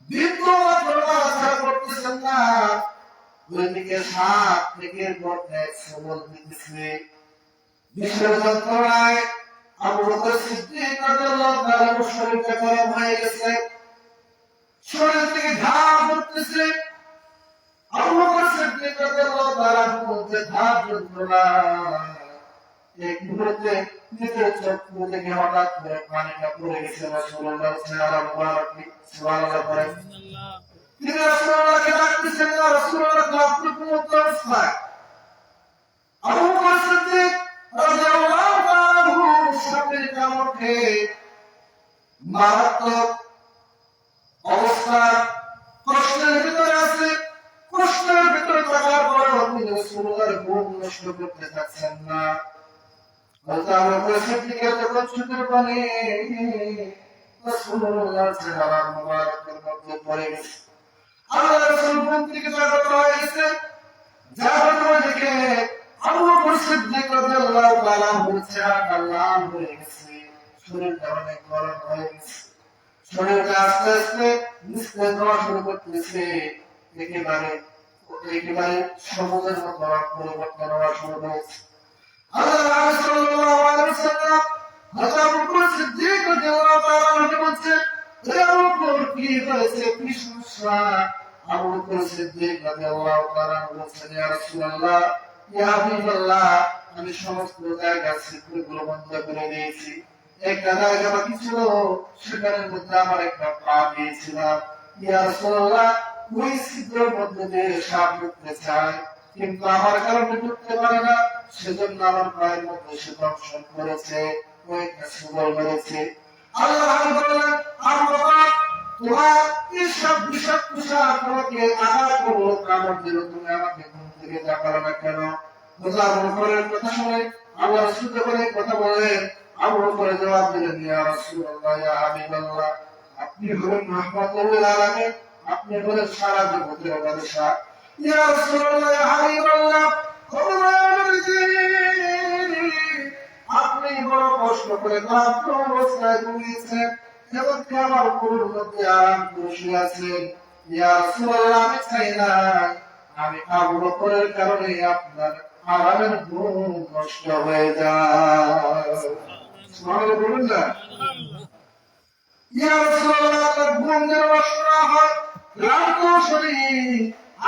বিন্দুমাত্র নড়াচড়া করতেছেন না। ওইদিকে সাপ থেকে সবল দিতেছে। বিষের যন্ত্রণায় আবু বকর সিদ্দিক রাদিয়াল্লাহু তাআলা শরীরটা গরম হয়ে গেছে, শরীর থেকে ঘাম উঠতেছে। আবু বকর সিদ্দিক রাদিয়াল্লাহু তাআলা মধ্যে ঘাম যন্ত্রণা এক মুহূর্তে নিজের চোখ থেকে হঠাৎ করে পানিটা পড়ে গেছে। রাসূলুল্লাহ সাল্লাল্লাহু আলাইহি ওয়াসাল্লাম বলেন, তিনি রাসূলুল্লাহকে ডাকতেছেন, ইয়া রাসূলুল্লাহ, আপনি কোন অবস্থায়? আবু বকর সিদ্দিক রাদিয়াল্লাহু তাআলা সাপের কামড় খেয়ে মারাত্মক অবস্থা, কষ্টের ভিতরে আছে। কষ্টের ভিতরে থাকার পরেও তিনি রাসূলুল্লাহর ঘুম নষ্ট করতে চাচ্ছেন না। আবু বকর সিদ্দিকের যখন চোখের পানি রাসূলুল্লাহর চেহারা মুবারকের মধ্যে পড়ে গেছে। আল্লাহ রাসূল ঘুম থেকে জাগ্রত হয়ে গেছে। জাগ্রত হয়ে দেখে আবু বকর সিদ্দিক রাদিয়াল্লাহু তাআলা আনহুর চেহারা লাল হয়ে গেছে, শরীরটা অনেক গরম হয়ে গেছে, শরীরটা আস্তে আস্তে নিস্তেজ হওয়া শুরু করতেছে। একেবারে সবুজের মতো পরিবর্তন হওয়া শুরু হয়েছে। আল্লাহ রাসূল সাল্লাল্লাহু আলাইহি ওয়াসাল্লাম হযরত আবু বকর সিদ্দিক রাদিয়াল্লাহু তাআলা আনহু বলছেন, হে আবু বকর, কি হয়েছে, কি সমস্যা? আবু বকর সিদ্দিক রাদিয়াল্লাহু তাআলা বলছেন, ইয়া রাসূলুল্লাহ, ইয়া হাবিবাল্লাহ, আমি সমস্ত জায়গা ছিদ্রগুলো বন্ধ করে দিয়েছি। একটা জায়গা বাকি ছিল, সেখানের মধ্যে আমার একটা পা দিয়েছিলাম। ইয়া রাসূলুল্লাহ, ওই ছিদ্রের মধ্যে দিয়ে সাপ ঢুকতে চায়, কিন্তু আমার কারণে ঢুকতে পারে না, সেজন্য আমার পায়ের মধ্যে সে দংশন করেছে, ওই ছিদ্র মেরেছে। আল্লাহ বললেন, আবু বকর, তোমার এইসব বিষাক্ত সাপ তোমাকে আঘাত করলো, কামড় দিল, তুমি আমাকে ঘুম থেকে জাগালো না কেন? আবু বকরের কথা শুনে আল্লাহ রাসূল যখন এই কথা বললেন, আবু বকর জবাব দিলেন, ইয়া রাসূলুল্লাহ, ইয়া হাবিবাল্লাহ, আপনি হলেন রাহমাতুল লিল আলামিন, আপনি হলেন সারা জগতের বাদশা। ইয়া রাসূলুল্লাহ, ইয়া হাবিবাল্লাহ, আপনি বড় কষ্ট করে ক্লান্ত অবস্থায় ঘুমিয়েছেন এবং আমার উপরের মধ্যে আরাম বসে আছেন। ইয়া রাসূলুল্লাহ, আমি চাই না আমি আবু বকরের কারণে আপনার আরামের ঘুম নষ্ট হয়ে যায়। সুবহানাল্লাহ বলুন না। ইয়া রাসূলুল্লাহ, আপনার ঘুম যেন নষ্ট না হয়, ক্লান্ত শরীর,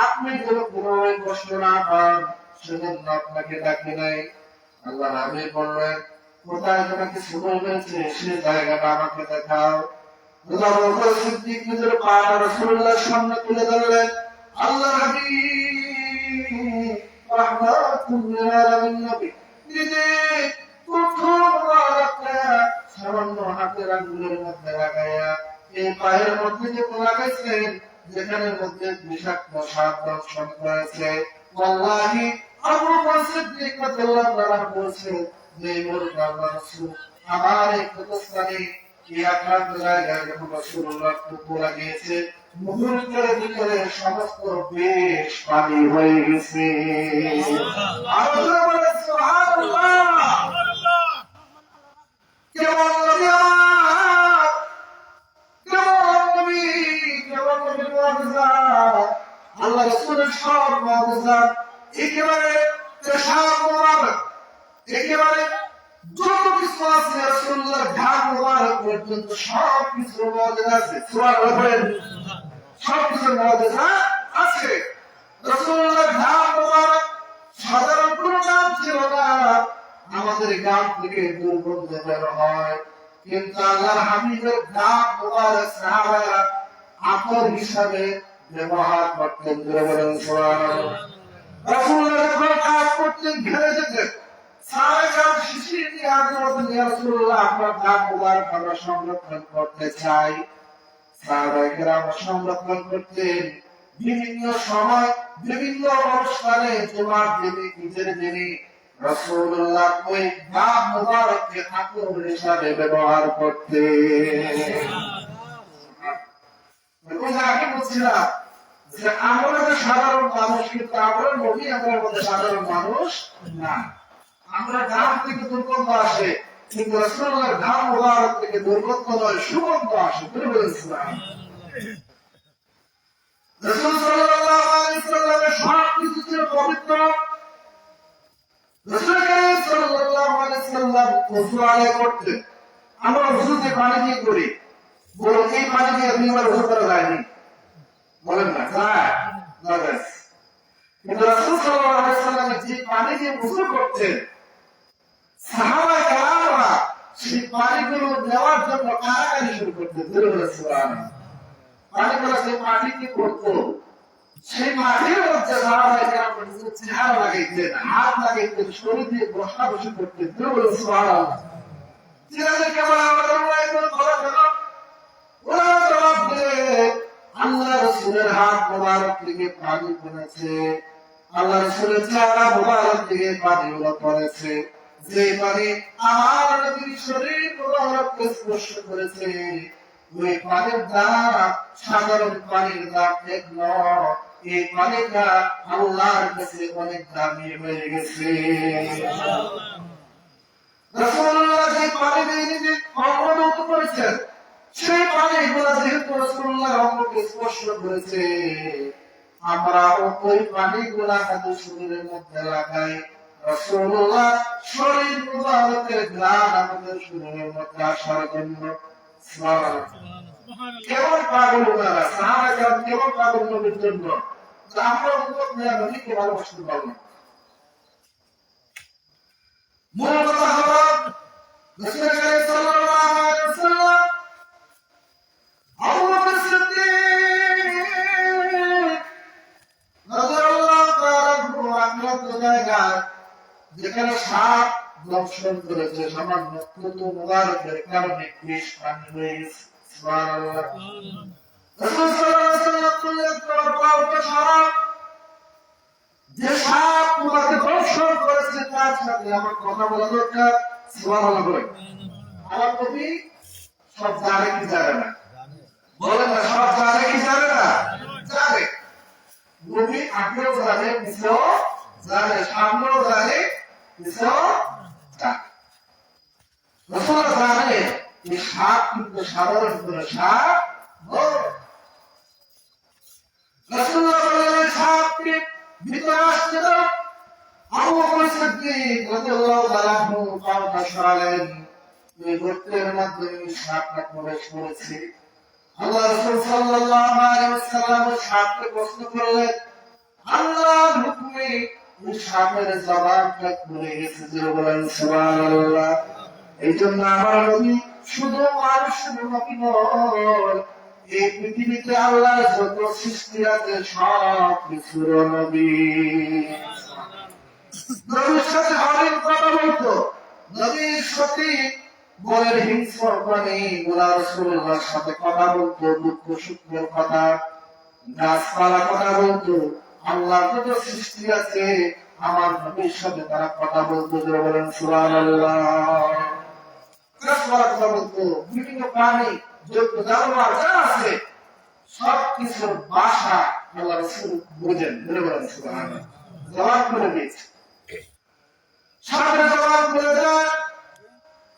আপনি যেন কোনো কষ্ট না পান, সেজন্য আপনাকে ডাকি নাই। আল্লাহ নবী বললেন, কোথায় তোমাকে সুযোগ হয়েছে সে জায়গাটা আমাকে দেখাও। আবু বকর সিদ্দিক নিজের পাটা রাসূলুল্লাহর সামনে তুলে ধরলেন। আল্লাহ নবী রাহমাতুল লিল আলামিন নবী নিজে প্রথম রাতে সামান্য হাতের আঙ্গুলের মধ্যে লাগায়া এই পায়ের মধ্যে যে লাগাইছেন, যেখানের মধ্যে বিষাক্ত সাপ দংশন করেছে, ওয়াল্লাহি আবু বকর সিদ্দিক রাদিয়াল্লাহু তাআলা বলছেন যে আল্লাহ রাসূল আমার এই ক্ষতস্থানে এই আঘাত জায়গায় যখন রাসূলুল্লাহ টুকু লাগিয়েছে, মুহূর্তের ভিতরে সমস্ত বেশ পানি হয়ে গেছে। কেমন নবী আমার, কেমন নবী, কেমন নবীর মুআজিজা, আল্লাহ রাসূলের সব মুআজিজা একেবারে পেশাব মোবারক, একেবারে যত কিছু আছে রাসূলুল্লাহর ঘাম মোবারক পর্যন্ত সব কিছু মুআজিজা আছে। সুবহানাল্লাহ বলেন, সব কিছু মুআজিজা আছে। রাসূলুল্লাহর ঘাম মোবারক সাধারণ কোনো গান ছিল না, আমাদের গান থেকে দুর্গন্ধ বের হয়, কিন্তু আল্লাহর হাবিবের ঘাম মোবারক সাহাবারা আতর হিসাবে ব্যবহার করতেন। বলেন সুবহানাল্লাহ। রাসূলুল্লাহ যখন কাজ করতেন ঘেরে যেতেন, সাহাবায়ে শিশির নিয়ে হাজির হতেন, ইয়া রাসূলুল্লাহ আপনার দাম মুবারক আমরা সংরক্ষণ করতে চাই। সাহাবায়ে কেরাম সংরক্ষণ করতেন। বিভিন্ন সময় বিভিন্ন অনুষ্ঠানে জুমার দিনে ঈদের দিনে রাসূলুল্লাহ ওই দাম মুবারককে আতর হিসাবে ব্যবহার করতেন। আগে বলছিলাম যে আমরা যে সাধারণ মানুষ, কিন্তু আমরা নবী আমাদের মধ্যে সাধারণ মানুষ না। আমরা ঘাম থেকে দুর্গন্ধ আসে, কিন্তু রাসূলুল্লাহর ঘাম মুবারক থেকে দুর্গন্ধ নয়, সুগন্ধ আসে। বলেছিলাম রাসূল সাল্লাল্লাহু আলাইহি ওয়াসাল্লামের সব কিছু ছিল পবিত্র। রাসূল কারীম সাল্লাল্লাহু আলাইহি ওয়াসাল্লাম ওযু আদায় করতেন। আমরা ওযু যে পানি দিয়ে করি, বলো এই পানি দিয়ে দুইবার ওযু করা যায়নি, বলেন না? কিন্তু রাসূল সাল্লাল্লাহু আলাইহি ওয়াসাল্লাম যে পানি দিয়ে ওযু করতেন, সাহাবায়ে কেরামরা সেই পানিগুলো নেওয়ার জন্য কারাকারি শুরু করতেন। সুবহানাল্লাহ। পানিগুলো সেই মাটিতে পড়তো, সেই মাটির মধ্যে সাহাবায়ে কেরামরা নিজের চেহারা লাগাইতেন, হাত লাগাইতেন, শরীর দিয়ে বসা বসে করতেন। সুবহানাল্লাহ। যেখানে কেবল আমাদের কোনো খবর পেল, ওরা জবাব দিলে আল্লাহ রাসূলের হাত মোবারক থেকে পানি পড়েছে, আল্লাহ রাসূলের চেহারা মোবারক থেকে পানিগুলো পড়েছে। যে পানি আমার নবীর শরীর মোবারককে স্পর্শ করেছে, ওই পানির দাম সাধারণ পানির দাম এক নয়, এই পানিটা আল্লাহর কাছে অনেক দামি হয়ে গেছে। রাসূলুল্লাহ যে পানি দিয়ে নিজে অঙ্গদৌত করেছেন, সেই পানিগুলো যেহেতু রাসূলুল্লাহর অঙ্গকে স্পর্শ করেছে, আমরা ওই পানিগুলা আমাদের শরীরের মধ্যে লাগাই, রাসূলুল্লাহ শরীর মুবারকের ঘ্রাণ আমাদের শরীরের মধ্যে আসার জন্য। কেমন পাগল ওনারা, সাহাবায়ে কেরাম কেমন পাগল নবীর জন্য, আমরা উম্মত নিয়ে নবীকে ভালোবাসতে পারব না। মূল কথা হলো রাসূল কারীম সাল্লাল্লাহু আলাইহি ওয়াসাল্লাম আবু বকর সিদ্দিক রাদিয়াল্লাহু তাআলা আনহু জায়গায় যেখানে সাপ দংশন করেছে, সামান্য থুতু মুবারকের কারণে বিষ পানি হয়ে গেছে। সুবহানাল্লাহ। রাসূল সাল্লাল্লাহু আলাইহি ওয়াসাল্লাম যে সাপ তোমাকে দংশন করেছে, তার সাথে আমার কথা বলা দরকার। সুবহানাল্লাহ বলে আমার নবী সব জানে কি জানে না? বলেন না, সব জানে কি জানে না? জানে। নবী আগেও জানে, পিছেও জানে, সামনেও জানে, পিছেও জানে। রাসূলুল্লাহ জানে এই সাপ কিন্তু সাধারণ কোনো সাপ নয়। রাসূলুল্লাহ বলেন সাপকে ভিতরে আসতে দাও। আবু বকর সিদ্দিক রাদিয়াল্লাহু তাআলা আনহু পাওটা সরালেন, এই গর্তের মধ্যে সাপটা প্রবেশ করেছে। আল্লাহ রাসূল সাল্লাল্লাহু আলাইহি ওয়াসাল্লাম সাপকে প্রশ্ন করলেন, আল্লাহর হুকুমে এই সাপের জবানটা খুলে গেছে। বলেন সুবহানাল্লাহ। এই জন্য আমার নবী শুধু মানুষের নবী নয়, এই পৃথিবীতে আল্লাহর যত সৃষ্টি আছে সব কিছুর নবী। নবীর সাথে হরিণ কথা বলতো, নবীর সাথে বলের হিংস্র প্রাণী গুলা রাসূলুল্লাহর সাথে কথা বলতো, দুঃখ সুখের কথা, গাছপালা কথা বলতো। আল্লাহর যত সৃষ্টি আছে আমার নবীর সাথে তারা কথা বলতো। বলেন সুবহানাল্লাহ। গাছপালা কথা বলতো, বিভিন্ন প্রাণী যত জানোয়ার যা আছে সব কিছুর ভাষা আল্লাহ রাসূল বুঝেন। বলেন সুবহানাল্লাহ। জবাব করে দিয়েছে, সাপের জবাব করে দেয়।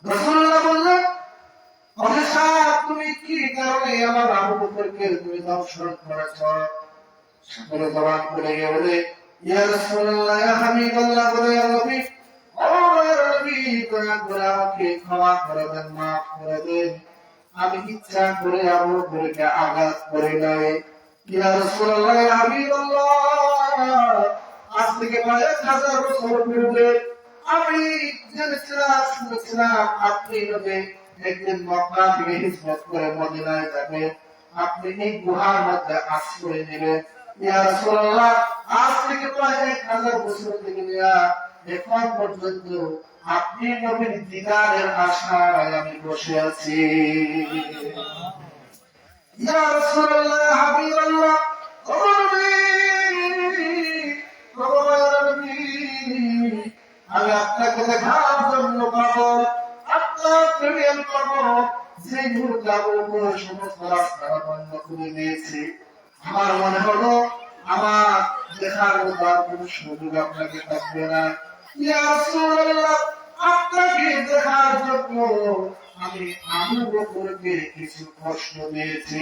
রাসূলুল্লাহ বললেন, ওহে সাপ, তুমি কি কারণে আমার আবু বকরকে তুমি দংশন করেছ? সাপের জবাব করে বলে, ইয়া রাসূলুল্লাহ, ইয়া হাবিবাল্লাহ, বলে ইয়া নবী, ও ইয়া নবী, দয়া করে আমাকে ক্ষমা করে দেন, মাফ করে দেন। আমি ইচ্ছা করে আবু বকরকে আঘাত করে নাই। ইয়া রাসূলুল্লাহ, ইয়া হাবিবাল্লাহ, আজ থেকে 1000 বছর পূর্বে আমি জেনেছিলাম, শুনেছিলাম আপনি নবী একদিন মক্কা থেকে হিজরত করে মদিনায় যাবেন। আপনি এই গুহার মধ্যে আশ্রয় নেবেন। ইয়া রাসূলুল্লাহ, আজ থেকে প্রায় 1000 বছর থেকে নিয়া এখন পর্যন্ত আপনি নবীর দিদারের আশায় আমি বসে আছি। ইয়া রাসূলুল্লাহ, হাবিবাল্লাহ, ও নবী, ও নবী, আমি আপনাকে দেখার জন্য পাগল, আপনার প্রেম পাগল। যে গুরু যাবো সমস্ত রাস্তা বন্ধ করে দিয়েছি। আমার মনে হলো আমার দেখার মতো আর কোনো সুযোগ আপনাকে থাকবে না। ইয়া রাসূলুল্লাহ, আপনাকে দেখার জন্য আমি আবু বকরকে কিছু প্রশ্ন দিয়েছি।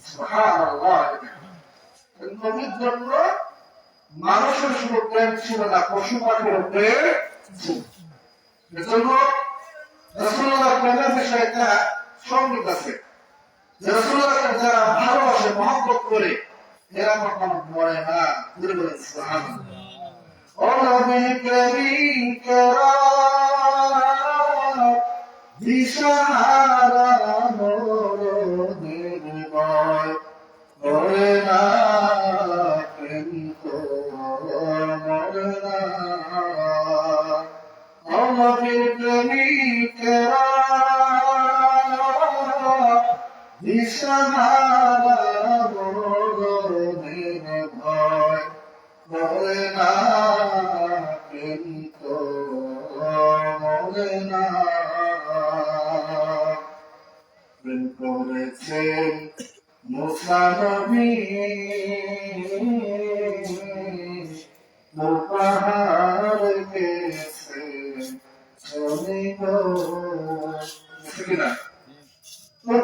সুবহানাল্লাহ। নবীর জন্য মানুষের শুধু প্রেম ছিল না, পশু পাখির প্রেম ছিল। এজন্য রাসূলুল্লাহ প্রেমের বিষয়ে একটা সংগীত আছে, যে রাসূলুল্লাহকে যারা ভালোবাসে, মহব্বত করে, এরা কখনো মরে না। সুবহানাল্লাহ। ও নবী প্রেমিকেরা দিশাহারা মোদের ভয় করে না, প্রেম তো মরে না। ও নবী প্রেমিকেরা দিশাহারা মোদের ভয় করে না, প্রেম তো মরে না। প্রেম করেছেন মুসা নবী, পাহাড় গেছে চলে গো। কিনা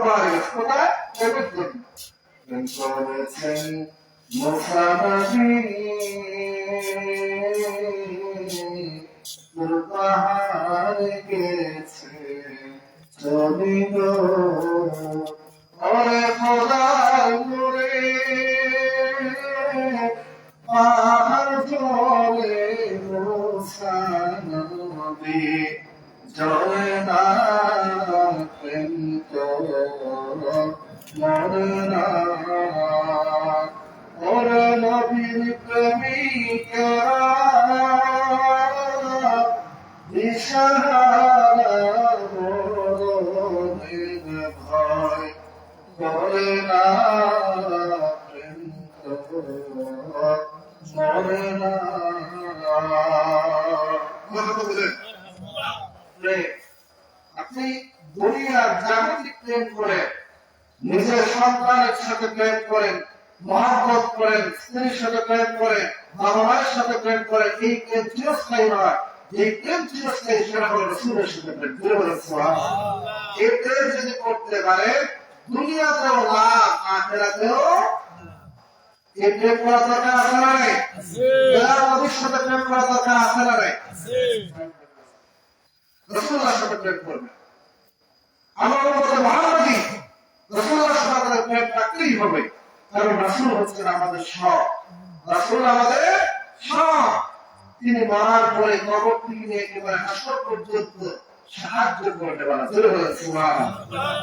পাহাড় গেছে কোথায়? প্রেম করেছেন মুসা নবী, পাহাড় গেছে চলে গো। ওরে খোদার নূরে পাহাড় চলে মুসা নবী, জলে না, প্রেম তো মরে না। ওরে নবীর প্রেমিকেরা দিশাহারা মোদের ভয় করে না, প্রেম তো মরে না। আপনি দুনিয়ার জাগতিক প্রেম করে, নিজের সন্তানের সাথে প্রেম করেন, মহব্বত করেন, স্ত্রীর সাথে প্রেম করেন, বাবা মায়ের সাথে প্রেম করেন, এই প্রেম চিরস্থায়ী নয়। এই প্রেম চিরস্থায়ী, সেটা হলো রাসূলের সাথে প্রেম। এই প্রেম যদি করতে পারে, দুনিয়াতেও লাভ, আখিরাতেও। এই প্রেম করা দরকার আছে না নাই? নবীর সাথে প্রেম করা দরকার আছে না নাই? রাসূলুল্লাহর সাথে প্রেম করবে। আমার উম্মতে মুহাম্মাদি রাসূলুল্লাহর সাথে প্রেম রাখতেই হবে, কারণ রাসূল হচ্ছেন আমাদের সব। রাসূল আমাদের সব। তিনি মরার পরে কবর থেকে নিয়ে একেবারে হাসর পর্যন্ত সাহায্য করতে পারেন। সুবহানাল্লাহ।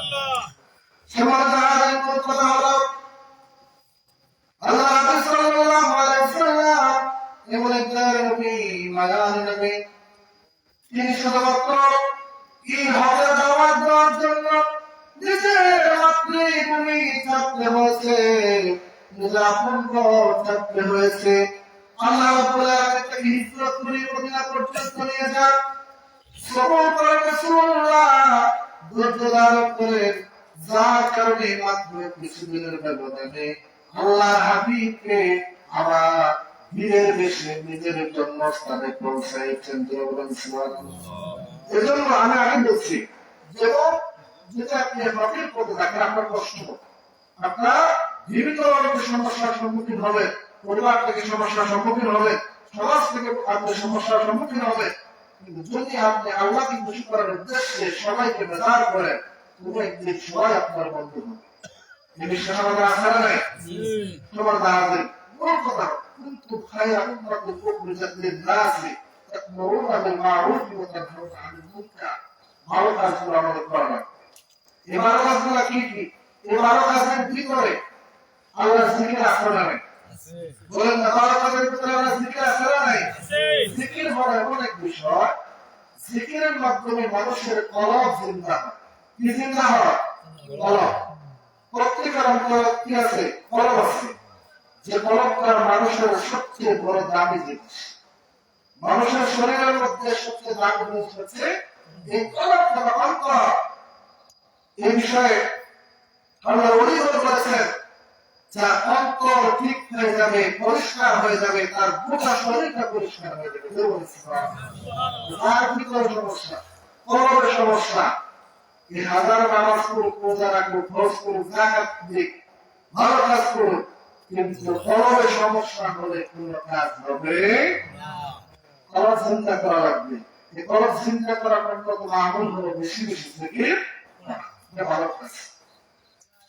সমাজের কথা হলো আল্লাহ রাসূল সাল্লাল্লাহু আলাইহি ওয়াসাল্লাম এমন একজন নবী, মায়ার নবী, তিনি শুধুমাত্র এই হকের দাওয়াত দেওয়ার জন্য নিজের মাতৃভূমি ছাড়তে হয়েছে, নিজের আপন ঘর ছাড়তে হয়েছে। আল্লাহ রাব্বুল আলামিন তাকে হিজরত করে মদিনা পর্যন্ত নিয়ে যান। সবর করেন রাসূলুল্লাহ, ধৈর্য ধারণ করেন, যার কারণে মাত্র কিছুদিনের ব্যবধানে আল্লাহর হাবিবকে আবার বীরের বেশে নিজের জন্মস্থানে পৌঁছাইছেন। এজন্য আমি আগে বলছি, যেমন যেটা আপনি হকের পথে থাকেন, আপনার কষ্ট, আপনার বিভিন্ন ধরনের সমস্যার সম্মুখীন হবে, পরিবার থেকে সমস্যার সম্মুখীন হবে, সমাজ থেকে আপনি সমস্যার সম্মুখীন হবে। কিন্তু যদি আপনি আল্লাহকে খুশি করার উদ্দেশ্যে সবাইকে বেজার করেন, তবু একদিন সবাই আপনার বন্ধু হবে। এই বিশ্বাস আমাদের আছে না নাই? সবার দাঁড়াতে কোন কথা কিন্তু খায়রা উম্মাতুন উখরিজাত লিন-নাস তা'মুরুনা বিল মা'রুফ ওয়া তানহাউনা 'আনিল মুনকার। ভালো কাজগুলো আমাদের করা। এই ভালো কাজগুলো কি কি? এই 12 কাজের ভিতরে আল্লাহর জিকির আছে না নাই? বলেন না, 12 কাজের ভিতরে আল্লাহর জিকির আছে না নাই? জিকির হলো এমন এক বিষয়, জিকিরের মাধ্যমে মানুষের কলব জিন্দা হয়। কি জিন্দা হয়? কলব। প্রত্যেকের অন্তরে কি আছে? কলব আছে। যে কলবটা মানুষের সবচেয়ে বড় দামি জিনিস। মানুষের শরীরের মধ্যে সবচেয়ে দামি জিনিস হচ্ছে এই কলবটা, অন্তর। এই বিষয়ে আল্লাহ ওলি বলেছেন, যা অন্তর ঠিক হয়ে যাবে, পরিষ্কার হয়ে যাবে, তার গোটা শরীরটা পরিষ্কার হয়ে যাবে। তার ভিতরে সমস্যা, কলবের সমস্যা। এই হাজার নামাজ করুক, রোজা রাখুক, হজ করুক, যাকাত দিক, ভালো কাজ করুক, কিন্তু কলবের সমস্যা হলে কোন কাজ হবে না। কলব চিন্তা করা লাগবে। এই কলব চিন্তা করার কত আমল হলো বেশি বেশি থেকে ভালো কাজ।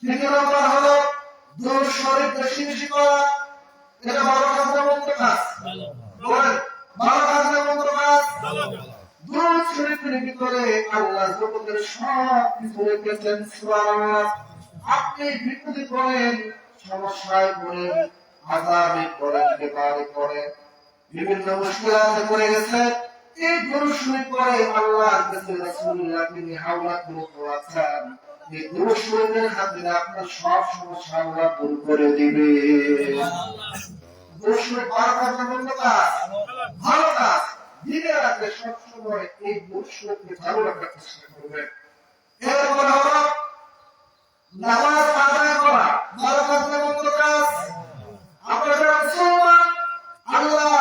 তৃতীয় নম্বর হলো দুরূদ শরীফ বেশি বেশি করা। এটা ভালো কাজ না মন্দ কাজ? বলেন, ভালো কাজ না মন্দ কাজ? দুরূদ শরীফের ভিতরে আল্লাহ জগতের সব কিছু রেখেছেন। সুবহানাল্লাহ। আপনি বিপদে পড়েন, সমস্যায় পড়েন, আযাবে পড়েন, বিপদে পড়েন, বিভিন্ন মুশকিলাতে পড়ে গেছেন, এই দুরূদ শরীফ পড়ে আল্লাহর কাছে রাসূলুল্লাহ তিনি হাওলা করে দোয়াচ্ছেন। এই দুরূদ শরীফের হাতে আপনার সব সমস্যা আল্লাহ দূর করে দিবে। দুরূদ শরীফ ভালো কাজ না মন্দ কাজ? ভালো কাজ। দিনে রাখলে সবসময় এই দুরূদ শরীফকে ভালো রাখার চেষ্টা করবেন। এরপর হলো নামাজ আদায় করা। ভালো কাজ না মন্দ কাজ? আমরা যারা মুসলমান, আল্লাহ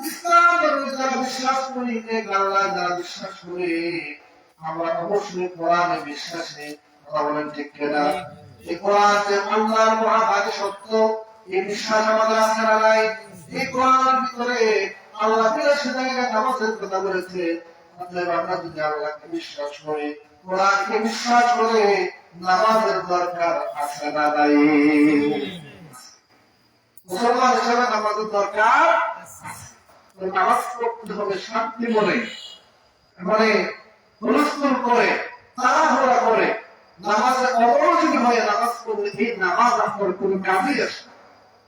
ইসলাম ধর্মে যারা বিশ্বাস করি, আল্লাহ যারা বিশ্বাস করি, আমরা অবশ্যই কোরআনে বিশ্বাসী। কথা বলেন ঠিক কিনা? এই কোরআন যে আল্লাহর মহাভাগ্য সত্য, এই বিশ্বাস আমাদের আছে না নাই? এই কোরআনের ভিতরে আল্লাহ বিরাশি জায়গায় নামাজের কথা বলেছে। অতএব আমরা যদি আল্লাহকে বিশ্বাস করি, কোরআনকে বিশ্বাস করে, নামাজের দরকার আছে না নাই? মুসলমান হিসেবে নামাজের দরকার। নামাজ পড়তে হবে শান্তি মনে, মানে হুলস্থুল করে, তাড়াহুড়া করে, নামাজে অমনোযোগী হয়ে নামাজ পড়লে এই নামাজ আপনার কোন কাজেই আসে না।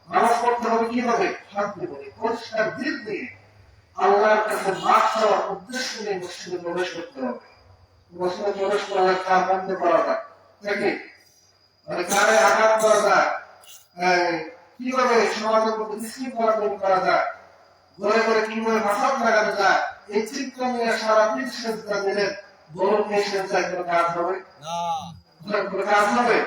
নামাজ পড়তে হবে কিভাবে? শান্তি মনে, পরিষ্কার দিল দিয়ে, আল্লাহর কাছে মাফ চাওয়ার উদ্দেশ্য নিয়ে মসজিদে প্রবেশ করতে হবে। মসজিদে প্রবেশ করার কাজ বন্ধ করা যায় নাকি? মানে কারে আঘাত করা যায়, কিভাবে সমাজের মধ্যে বিশৃঙ্খলা দূর করা যায়, ঘরে ঘরে কিভাবে ফাসাদ লাগানো যায়, এই চিন্তা নিয়ে সারা দিন সেজদা দিলেন, বলুন এই সেজদায় কোনো কাজ হবে না? কোনো কাজ হবে?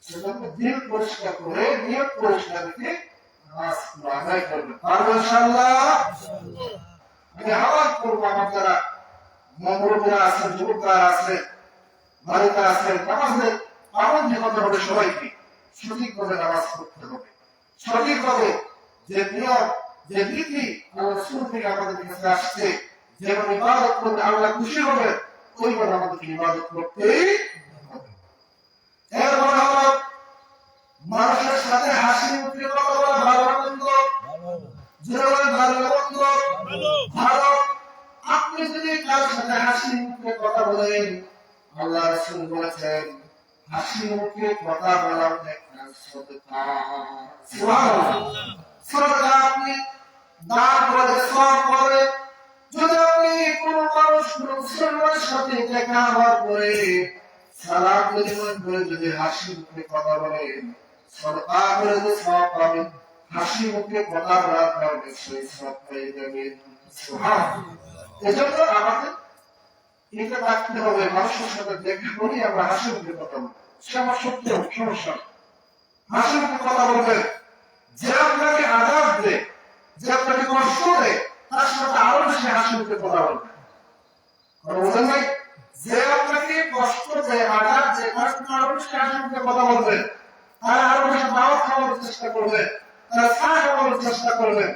সেজন্য দিল পরিষ্কার করে, নিয়ত পরিষ্কার রেখে নামাজ আদায় করবেন। পারবো ইনশাআল্লাহ? আমি আহ্বান করবো আমার যারা মুরব্বীরা আছেন, যুবকরা আছেন, বাড়িতে আছেন, নামাজের পাবন জীবন হবে সবাইকে সঠিকভাবে নামাজ পড়তে হবে। সঠিকভাবে যে নিয়ম, যে নীতি আল্লাহ রাসূল থেকে আমাদের কাছে আসছে, যেমন ইবাদত করলে আল্লাহ খুশি হবে, ওইভাবে আমাদেরকে ইবাদত করতেই হবে। এরপর হলো মানুষের সাথে হাসি মুখে কথা বলা। ভালো না মন্দ? যেমন ভালো না মন্দ? ভালো। আপনি যদি কারোর সাথে হাসি মুখে কথা বলেন, আল্লাহ রাসূল বলেছেন হাসি মুখে কথা বলা অনেক সদকা। সুবহানাল্লাহ। সদকা আপনি দান করে, সওয়াব করে। যদি আপনি কোন মানুষ, কোন মুসলমানের সাথে দেখা হওয়ার পরে সালাম বিনিময় করে যদি হাসি মুখে কথা বলেন, সদকা করে যে সওয়াব পাবেন। হাসি মুখে কথা বলার কারণে সেই সওয়াব পেয়ে যাবেন। সুবহানাল্লাহ। এজন্য আমাদের এটা রাখতে হবে, মানুষের সাথে দেখা করি আমরা হাসি মুখে কথা বলি। সে আমার সত্যি সমস্যা। হাসি মুখে কথা বলবেন। যে আপনাকে আঘাত দেয়, যে আপনাকে কষ্ট দেয়, তার সাথে আরো বেশি হাসি মুখে কথা বলবেন। বুঝলেন ভাই? যে আপনাকে কষ্ট দেয়, আঘাত দেয়, তার সাথে আরো বেশি হাসি মুখে কথা বলবেন। তারা আরো বেশি দাওয়াত খাওয়ানোর চেষ্টা করবেন, তারা চা খাওয়ানোর চেষ্টা করবেন।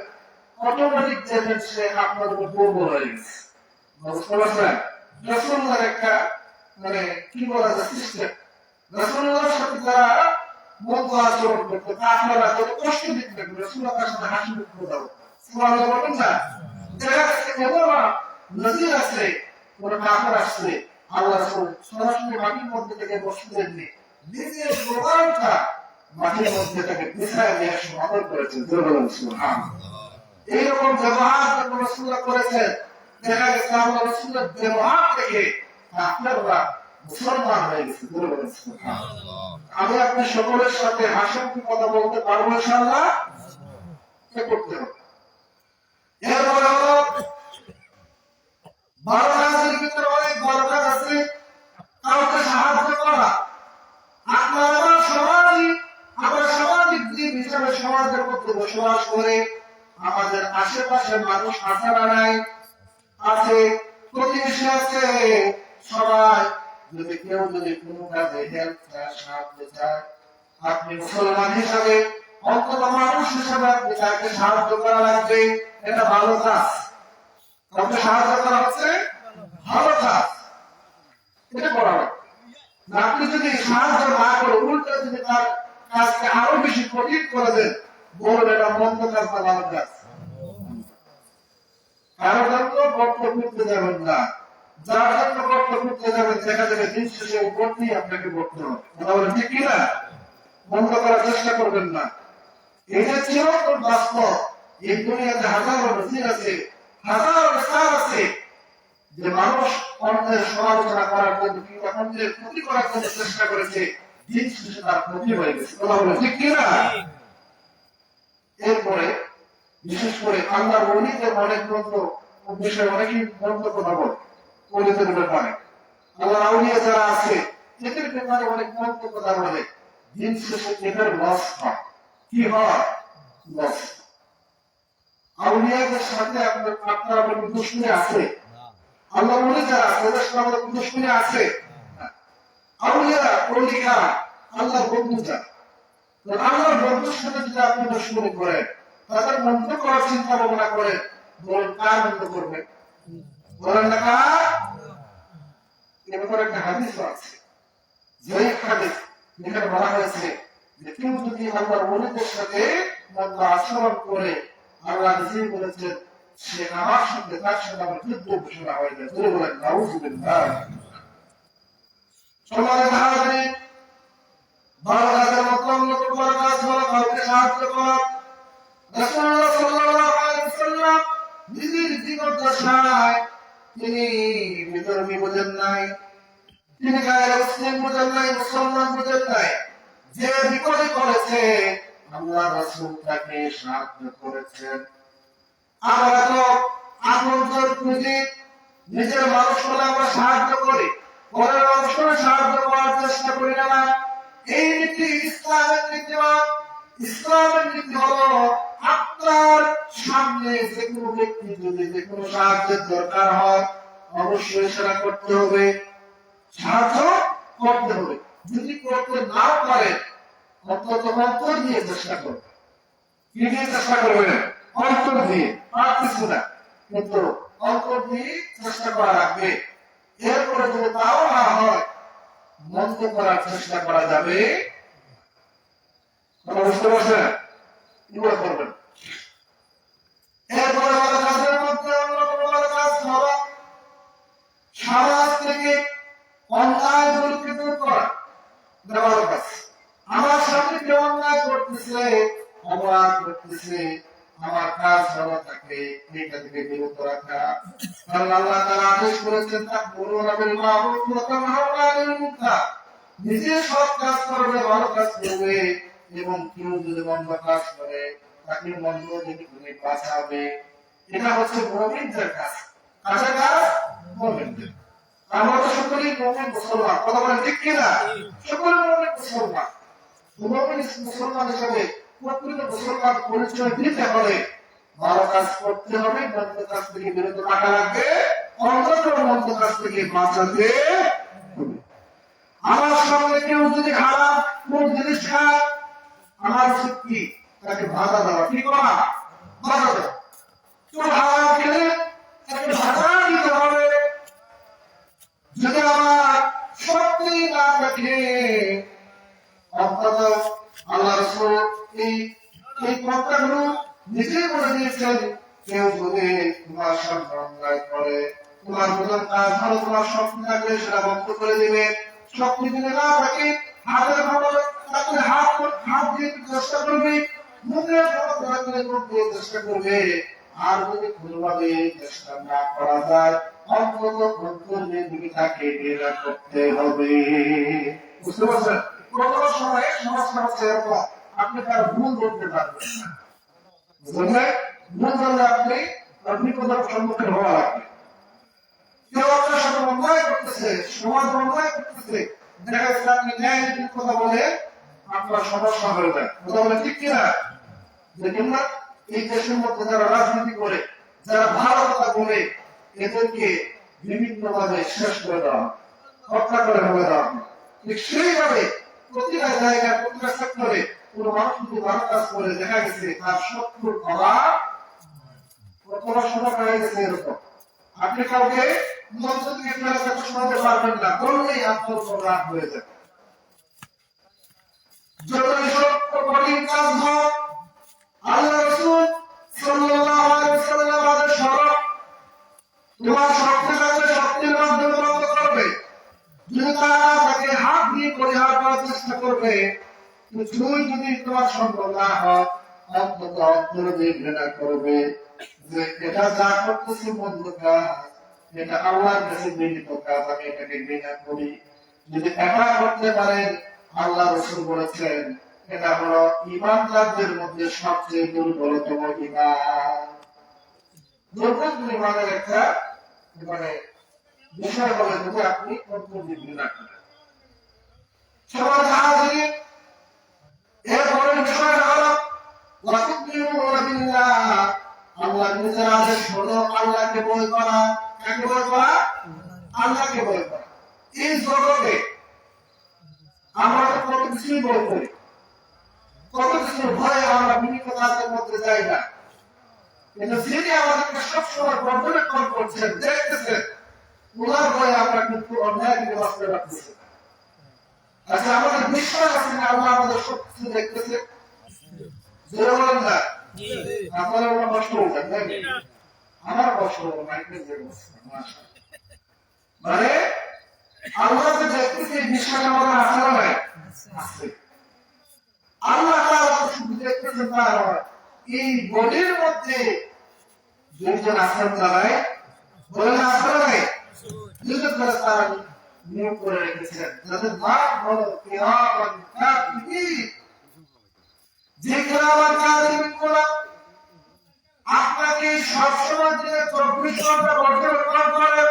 অটোমেটিক দেখবেন সে আপনার উপর দুর্বল হয়ে গেছে। বুঝতে পারছেন? রাসূলুল্লাহর একটা মানে কি বলা যায় সিস্টেম। রাসূলুল্লাহর সাথে যারা মন্দ আচরণ করতো, আপনারা যত কষ্ট দিতেন, রাসূলুল্লাহ তার সাথে হাসি মুখে কথা বলতেন। সুবহানাল্লাহ বলবেন না? দেখা যাচ্ছে এমন নজির আছে, কোন কাফের আসছে, আল্লাহ রাসূল সরাসরি মাটির মধ্যে থেকে বসতে দেননি, নিজের গোলামটা মাটির মধ্যে তাকে বিছায় নিয়ে সমাদর করেছেন। এইরকম ব্যবহার রাসূলুল্লাহ করেছেন। দেখা গেছে আল্লাহ রাসূলের ব্যবহার দেখে আপনারা মুসলমান হয়ে গেছে। আমি আপনি সকলের সাথে হাসি কথা বলতে পারবো ইনশাআল্লাহ। করতে হবে। এরপরে হলো ভালো কাজের ভিতরে অনেক বড় কাজ আছে, কাউকে সাহায্য করা। আমরা সামাজিক জীব হিসাবে সমাজের মধ্যে বসবাস করে আমাদের আশেপাশে মানুষ আছে না নাই? আছে, প্রতিবেশী আছে। সবাই যদি কেউ যদি কোনো কাজে হেল্প চায়, সাহায্য চায়, আপনি মুসলমান হিসাবে অন্তত মানুষ হিসাবে আপনি তাকে সাহায্য করা লাগবে। এটা ভালো কাজ। কাউকে সাহায্য করা হচ্ছে ভালো কাজ, এটা করা হবে। আপনি যদি সাহায্য না করে উল্টো যদি তার কাজকে আরো বেশি কঠিন করে দেন, বলুন এটা মন্দ কাজ না ভালো কাজ? কারো জন্য কর্ত করতে যাবেন না, যার জন্য কর্ত করতে যাবেন দেখা যাবে দিন শেষে উপর দিয়ে আপনাকে করতে হবে। কথা বলেন ঠিক কিনা? বন্ধ করার চেষ্টা করবেন না। এটা চিরন্তন বাস্তব। এই দুনিয়াতে হাজারো নজির আছে, হাজারো মিসাল আছে যে মানুষ অন্যের সমালোচনা করার জন্য কিংবা অন্যের ক্ষতি করার জন্য চেষ্টা করেছে, দিন শেষে তার ক্ষতি হয়ে গেছে। কথা বলেন ঠিক কিনা? এরপরে বিশেষ করে আল্লাহর ওলিদের অনেক গ্রন্থ বিষয়ে অনেকেই গ্রন্থ কথা বলে ওলিদের ব্যাপারে। আল্লাহর আউলিয়া যারা আছে এদের ব্যাপারে অনেক গ্রন্থ কথা বলে। দিন শেষে এদের লস হয়। কি হয়? লস। আউলিয়াদের সাথে আপনার দুশ্মনী আছে। আল্লাহর ওলি যারা আছে ওদের সাথে আমাদের দুশ্মনী আছে। আউলিয়ারা ওলিরা আল্লাহর বন্ধু যারা, আল্লাহর বন্ধুর সাথে যদি আপনি দুশ্মনী করেন, তাদের বন্ধ করার চিন্তা ভাবনা করেন, বলেন কার বন্ধ করবেন? বলেন না কার? এ ব্যাপারে একটা হাদিস আছে, যে হাদিস যেখানে বলা হয়েছে যে কেউ যদি আল্লাহর ওলিদের সাথে মন্দ আচরণ করে, আল্লাহ নিজেই বলেছেন সে আমার সঙ্গে তার সাথে আমার যুদ্ধ ঘোষণা হয়ে যায়। ধরে বলেন নাউযুবিল্লাহ। সমাজের হারাতে ভালো কাজের মতো অন্যতম বড় কাজ হলো কাউকে সাহায্য করা। রাসূলুল্লাহ সাল্লাল্লাহু আলাইহি ওয়াসাল্লাম নিজের জীবন দশায় তিনি বিধর্মী বোঝেন নাই, তিনি গায়ের মুসলিম বোঝেন নাই, মুসলমান বোঝেন নাই। যে বিপদে করেছে আল্লাহ রাসূল তাকে সাহায্য করেছেন। আমরা তো আপনজন খুঁজি, নিজের মানুষ হলে আমরা সাহায্য করি, পরের মানুষ হলে সাহায্য করার চেষ্টা করি না। এই নীতি ইসলামের নীতি নয়। ইসলামের নীতি হলো আপনার সামনে যে কোনো ব্যক্তি যদি যে কোনো সাহায্যের দরকার হয় অবশ্যই সেটা করতে হবে, সাহায্য করতে হবে। যদি করতে নাও পারে অন্তত অন্তর দিয়ে চেষ্টা করবে। কি দিয়ে চেষ্টা করবে? অন্তর দিয়ে, আর কিছু না, কিন্তু অন্তর দিয়ে চেষ্টা করা লাগবে। এরপরে যদি তাও না হয় মন্দ করার চেষ্টা করা যাবে। বুঝতে পারছেন? এগুলো করবেন। এরপরে ভালো কাজের মধ্যে অন্যতম ভালো কাজ হলো সমাজ থেকে অন্যায়গুলোকে দূর করা। ভালো কাজ। আমার সামনে কেউ অন্যায় করতেছে, অপরাধ করতেছে, আমার কাজ হলো তাকে এটা থেকে বিরত রাখা। কারণ আল্লাহ তাআলা আদেশ করেছেন তা'মুরুনা বিল মা'রুফ ওয়া তানহাউনা আনিল মুনকার। নিজে সৎ কাজ করবে, ভালো কাজ করবে, এবং কেউ যদি মন্দ কাজ করে তাকে মন্দ থেকে তুমি বাঁচাবে। এটা হচ্ছে মুমিনদের কাজ। কাজের কাজ মুমিনদের। আমরা তো সকলেই মুমিন মুসলমান। কথা বলেন ঠিক কিনা? সকলে মুমিন মুসলমান। মুমিন মুসলমান হিসেবে প্রকৃত মুসলমান পরিচয় দিতে হলে ভালো কাজ করতে হবে, মন্দ কাজ থেকে বিরত থাকা লাগবে, অন্তত মন্দ কাজ থেকে বাঁচাতে হবে। আমার সামনে কেউ যদি খারাপ কোন জিনিস খায়, আমার উচিত কি? তাকে বাধা দেওয়া। কি করা? বাধা দেওয়া। কেউ হারাম খেলে তাকে বাধা দিতে হবে। যদি আমার শক্তি না থাকে, অন্তত আল্লাহ রাসূল এই কথাগুলো নিজেই বলে দিয়েছেন, কেউ যদি তোমার সামনে অন্যায় করে, তোমার প্রধান কাজ হলো তোমার শক্তি থাকলে সেটা বন্ধ করে দিবে। শক্তি যদি না থাকে, হাতের খবর তাদের হাত দিয়ে চেষ্টা করবে, মুখের খবর তাদের মুখ দিয়ে চেষ্টা করবে। আর যদি কোনোভাবে চেষ্টা না করা যায়, অন্তত অন্তরের দিকে তাকে বেরা করতে হবে। বুঝতে পারছেন? কোন সময় সমস্যা হচ্ছে এরকম, আপনি তার ভুল ধরতে পারবেন না। বুঝলেন? ভুল ধরলে আপনি বিপদের সম্মুখীন হওয়া লাগবে। কেউ আপনার সাথে অন্যায় করতেছে, সমাজ অন্যায় করতেছে, দেখা যাচ্ছে আপনি ন্যায় নীতির কথা বলে আপনার সমস্যা হয়ে যায়। কথা বলে ঠিক কিনা? দেখুন না, এই দেশের মধ্যে যারা রাজনীতি করে, যারা ভালো কথা বলে, এদেরকে বিভিন্ন ভাবে শেষ করে দেওয়া, হত্যা করে ফেলে দেওয়া। ঠিক সেইভাবে প্রতিটা জায়গায়, প্রতিটা সেক্টরে কোন মানুষ যদি ভালো কাজ করে, দেখা গেছে তার শত্রুর অভাব কতটা সময় হয়ে গেছে এরকম। আপনি কাউকে মঞ্চ থেকে ফেলে কথা শোনাতে পারবেন না, বললেই আপনার উপর রাগ হয়ে যাবে। যতই সব কঠিন কাজ হোক, আল্লাহ রাসূল সাল্লাল্লাহু আলাইহি ওয়াসাল্লাম আমাদের সরব, তোমার শক্তি থাকলে শক্তির মাধ্যমে বন্ধ করবে। যদি তারা তাকে হাত দিয়ে পরিহার করার চেষ্টা করবে, কিছুই যদি তোমার সম্ভব না হয়, অন্তত অন্তরে দিয়ে ঘৃণা করবে যে এটা যা করতেছে মন্দ কাজ, এটা আল্লাহর কাছে ঘৃণিত কাজ, আমি এটাকে ঘৃণা করি। যদি এটা করতে পারেন, আল্লাহ রাসূল বলেছেন এটা হলো ঈমানদারদের মধ্যে সবচেয়ে দুর্বলতম ঈমান। দুর্বল ঈমানের একটা মানে বিষয় বলে যদি আপনি অন্তরে ঘৃণা করেন। সবার হাজির এরপরের বিষয়টা হলো ওয়াতুমিনুনা বিল্লাহ, আল্লাহর নিজের আদেশ হলো আল্লাহকে ভয় করা। কাকে ভয় করা? আল্লাহকে ভয় করা। এই জগতে আমরা তো কত কিছুই ভয় করি, কত কিছু ভয়ে আমরা বিভিন্ন কাজের মধ্যে যাই না, কিন্তু যিনি আমাদেরকে সবসময় পর্যবেক্ষণ করছেন, দেখতেছেন, ওনার ভয়ে আমরা কিন্তু অন্যায় থেকে বাঁচতে পারতেছি। আচ্ছা, আমাদের বিশ্বাস আছে না আল্লাহ আমাদের সব কিছু দেখতেছে? জোরে বলেন না। আপনারা ওরা কষ্ট হয়ে যান, আমার কষ্ট হলো মাইকেল যে মানে আল্লাহ যে দেখতেছে এই বিশ্বাস আমাদের আছে না নাই? আছে। আল্লাহ তাআলা শুধু দেখতেছেন তা নয়, এই বডির মধ্যে দুইজন আছেন যারাই বলেন আছে না নাই? দুইজন করে তারা নিয়োগ করে রেখেছেন, যাদের নাম হলো কিরামান কাতিবিন। যে কিরামান কাতিবিন গুলো আপনাকে সবসময় দিনে 24 ঘন্টা পর্যবেক্ষণ করে,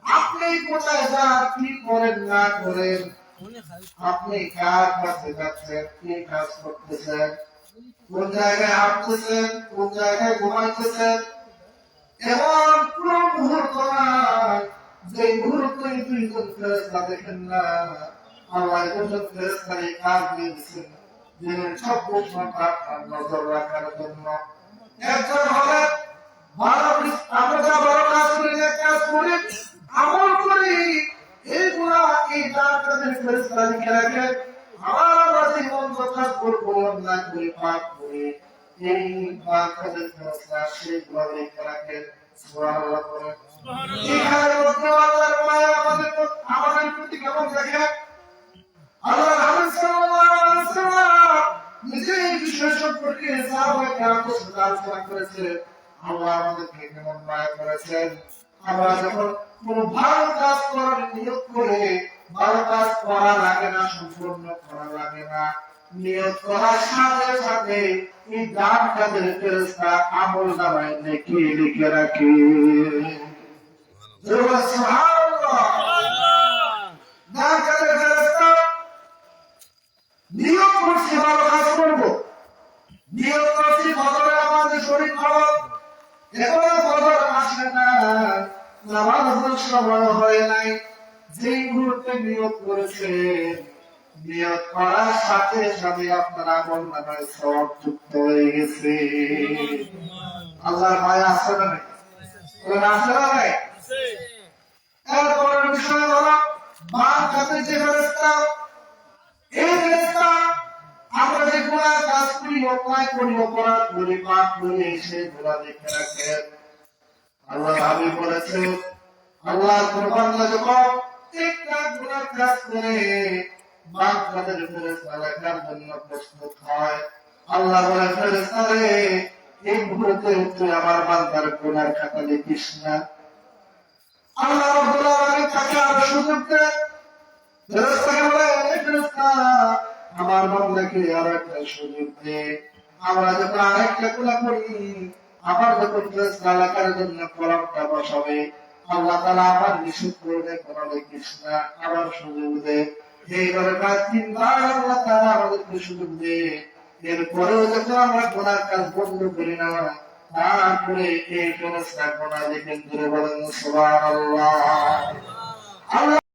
আপনি কোথায় যান, কি করেন না করেন, আপনি কার কাছে যাচ্ছেন, কি কাজ করতেছেন, কোন জায়গায় হাঁটতেছেন, কোন জায়গায় ঘুমাইতেছেন, এমন কোন মুহূর্ত নাই যে মুহূর্তে দুইজন ফেরেশতা দেখেন না। আল্লাহ দুজন ফেরেশতাকে কাজ দিয়ে দিচ্ছেন যে 24 ঘন্টা আপনার নজর রাখার জন্য। একজন হলেন আমরা যা বড় কাজ করি, কাজ করি, আমল করি, এইগুলা এই তার কাছে ফেরেশতা লিখে রাখে। আমরা যে মন্দ কাজ করবো, অন্যায় করি, পাপ করি, এই তার কাছে ফেরেশতা সেগুলো লিখে রাখে। সুবহানাল্লাহ বলেন। এখানে মধ্যে আল্লাহর মায়া আমাদের প্রতি কেমন দেখে? আল্লাহ রাসূল সাল্লাল্লাহু আলাইহি ওয়াসাল্লাম নিজে এই বিষয় সম্পর্কে সাহাবায়ে কেরামদের সাথে আলোচনা করেছিলেন। আল্লাহ আমাদেরকে কেমন মায়া করেছেন। আমরা যখন কোন ভালো কাজ করার নিয়ত করে, ভালো কাজ করা লাগে না, সম্পূর্ণ করা লাগে না, নিয়ত করার সাথে সাথে এই দান কাজের ফেরেশতা আমল নামায় নেকি লিখে রাখে। সুবহানাল্লাহ। দান কাজের ফেরেশতা নিয়ত করছি ভালো কাজ করবো, নিয়ত করছি বদরে আমাদের শরীর খাওয়া, এখনো বদর আসে না, নামাজের সময় হয় নাই, যে মুহূর্তে নিয়ত করেছেন, নিয়ত করার সাথে সাথে আপনার আমল নামায় সওয়াব যুক্ত হয়ে গেছে। আল্লাহর মায়া আছে না নাই? আছে না নাই? এরপরের বিষয় হলো বাম হাতে যে ফেরেশতা, এই ফেরেশতা আমরা যে গুনাহ কাজ করি, অন্যায় করি, অপরাধ করি, পাপ করি, সেগুলা লিখে রাখেন। আল্লাহ হাবিব বলেছেন, আল্লাহর কোন বান্দা যখন একটা গুনাহ কাজ করে, মাগফিরাতের ফেরেশতা লেখার জন্য প্রস্তুত হয়। আল্লাহ বলে, ফেরেশতা রে, এই মুহূর্তে তুই আমার বান্দার গুনার খাতা লিখিস না। আল্লাহ রাব্বুল আলামিন তাকে আরো সুযোগ দেন। ফেরেশতাকে বলে, ফেরেশতা, আমার বান্দাকে আর একটা সুযোগ দে। আমরা যখন আরেকটা গুনাহ করি, আবার যখন ফেরেশতা লেখার জন্য কলমটা বসাবে, আল্লাহ তাআলা আবার নিষেধ করবে, কোনো লিখিস না, আবার সুযোগ দে। এইভাবে প্রায় 3 বার আল্লাহ তাআলা আমাদেরকে সুযোগ দেয়। এরপরেও যখন আমরা গুনার কাজ বন্ধ করি না, তারপরে এই ফেরেশতা গুনাহ লিখে ধরে বলেন সুবহানাল্লাহ।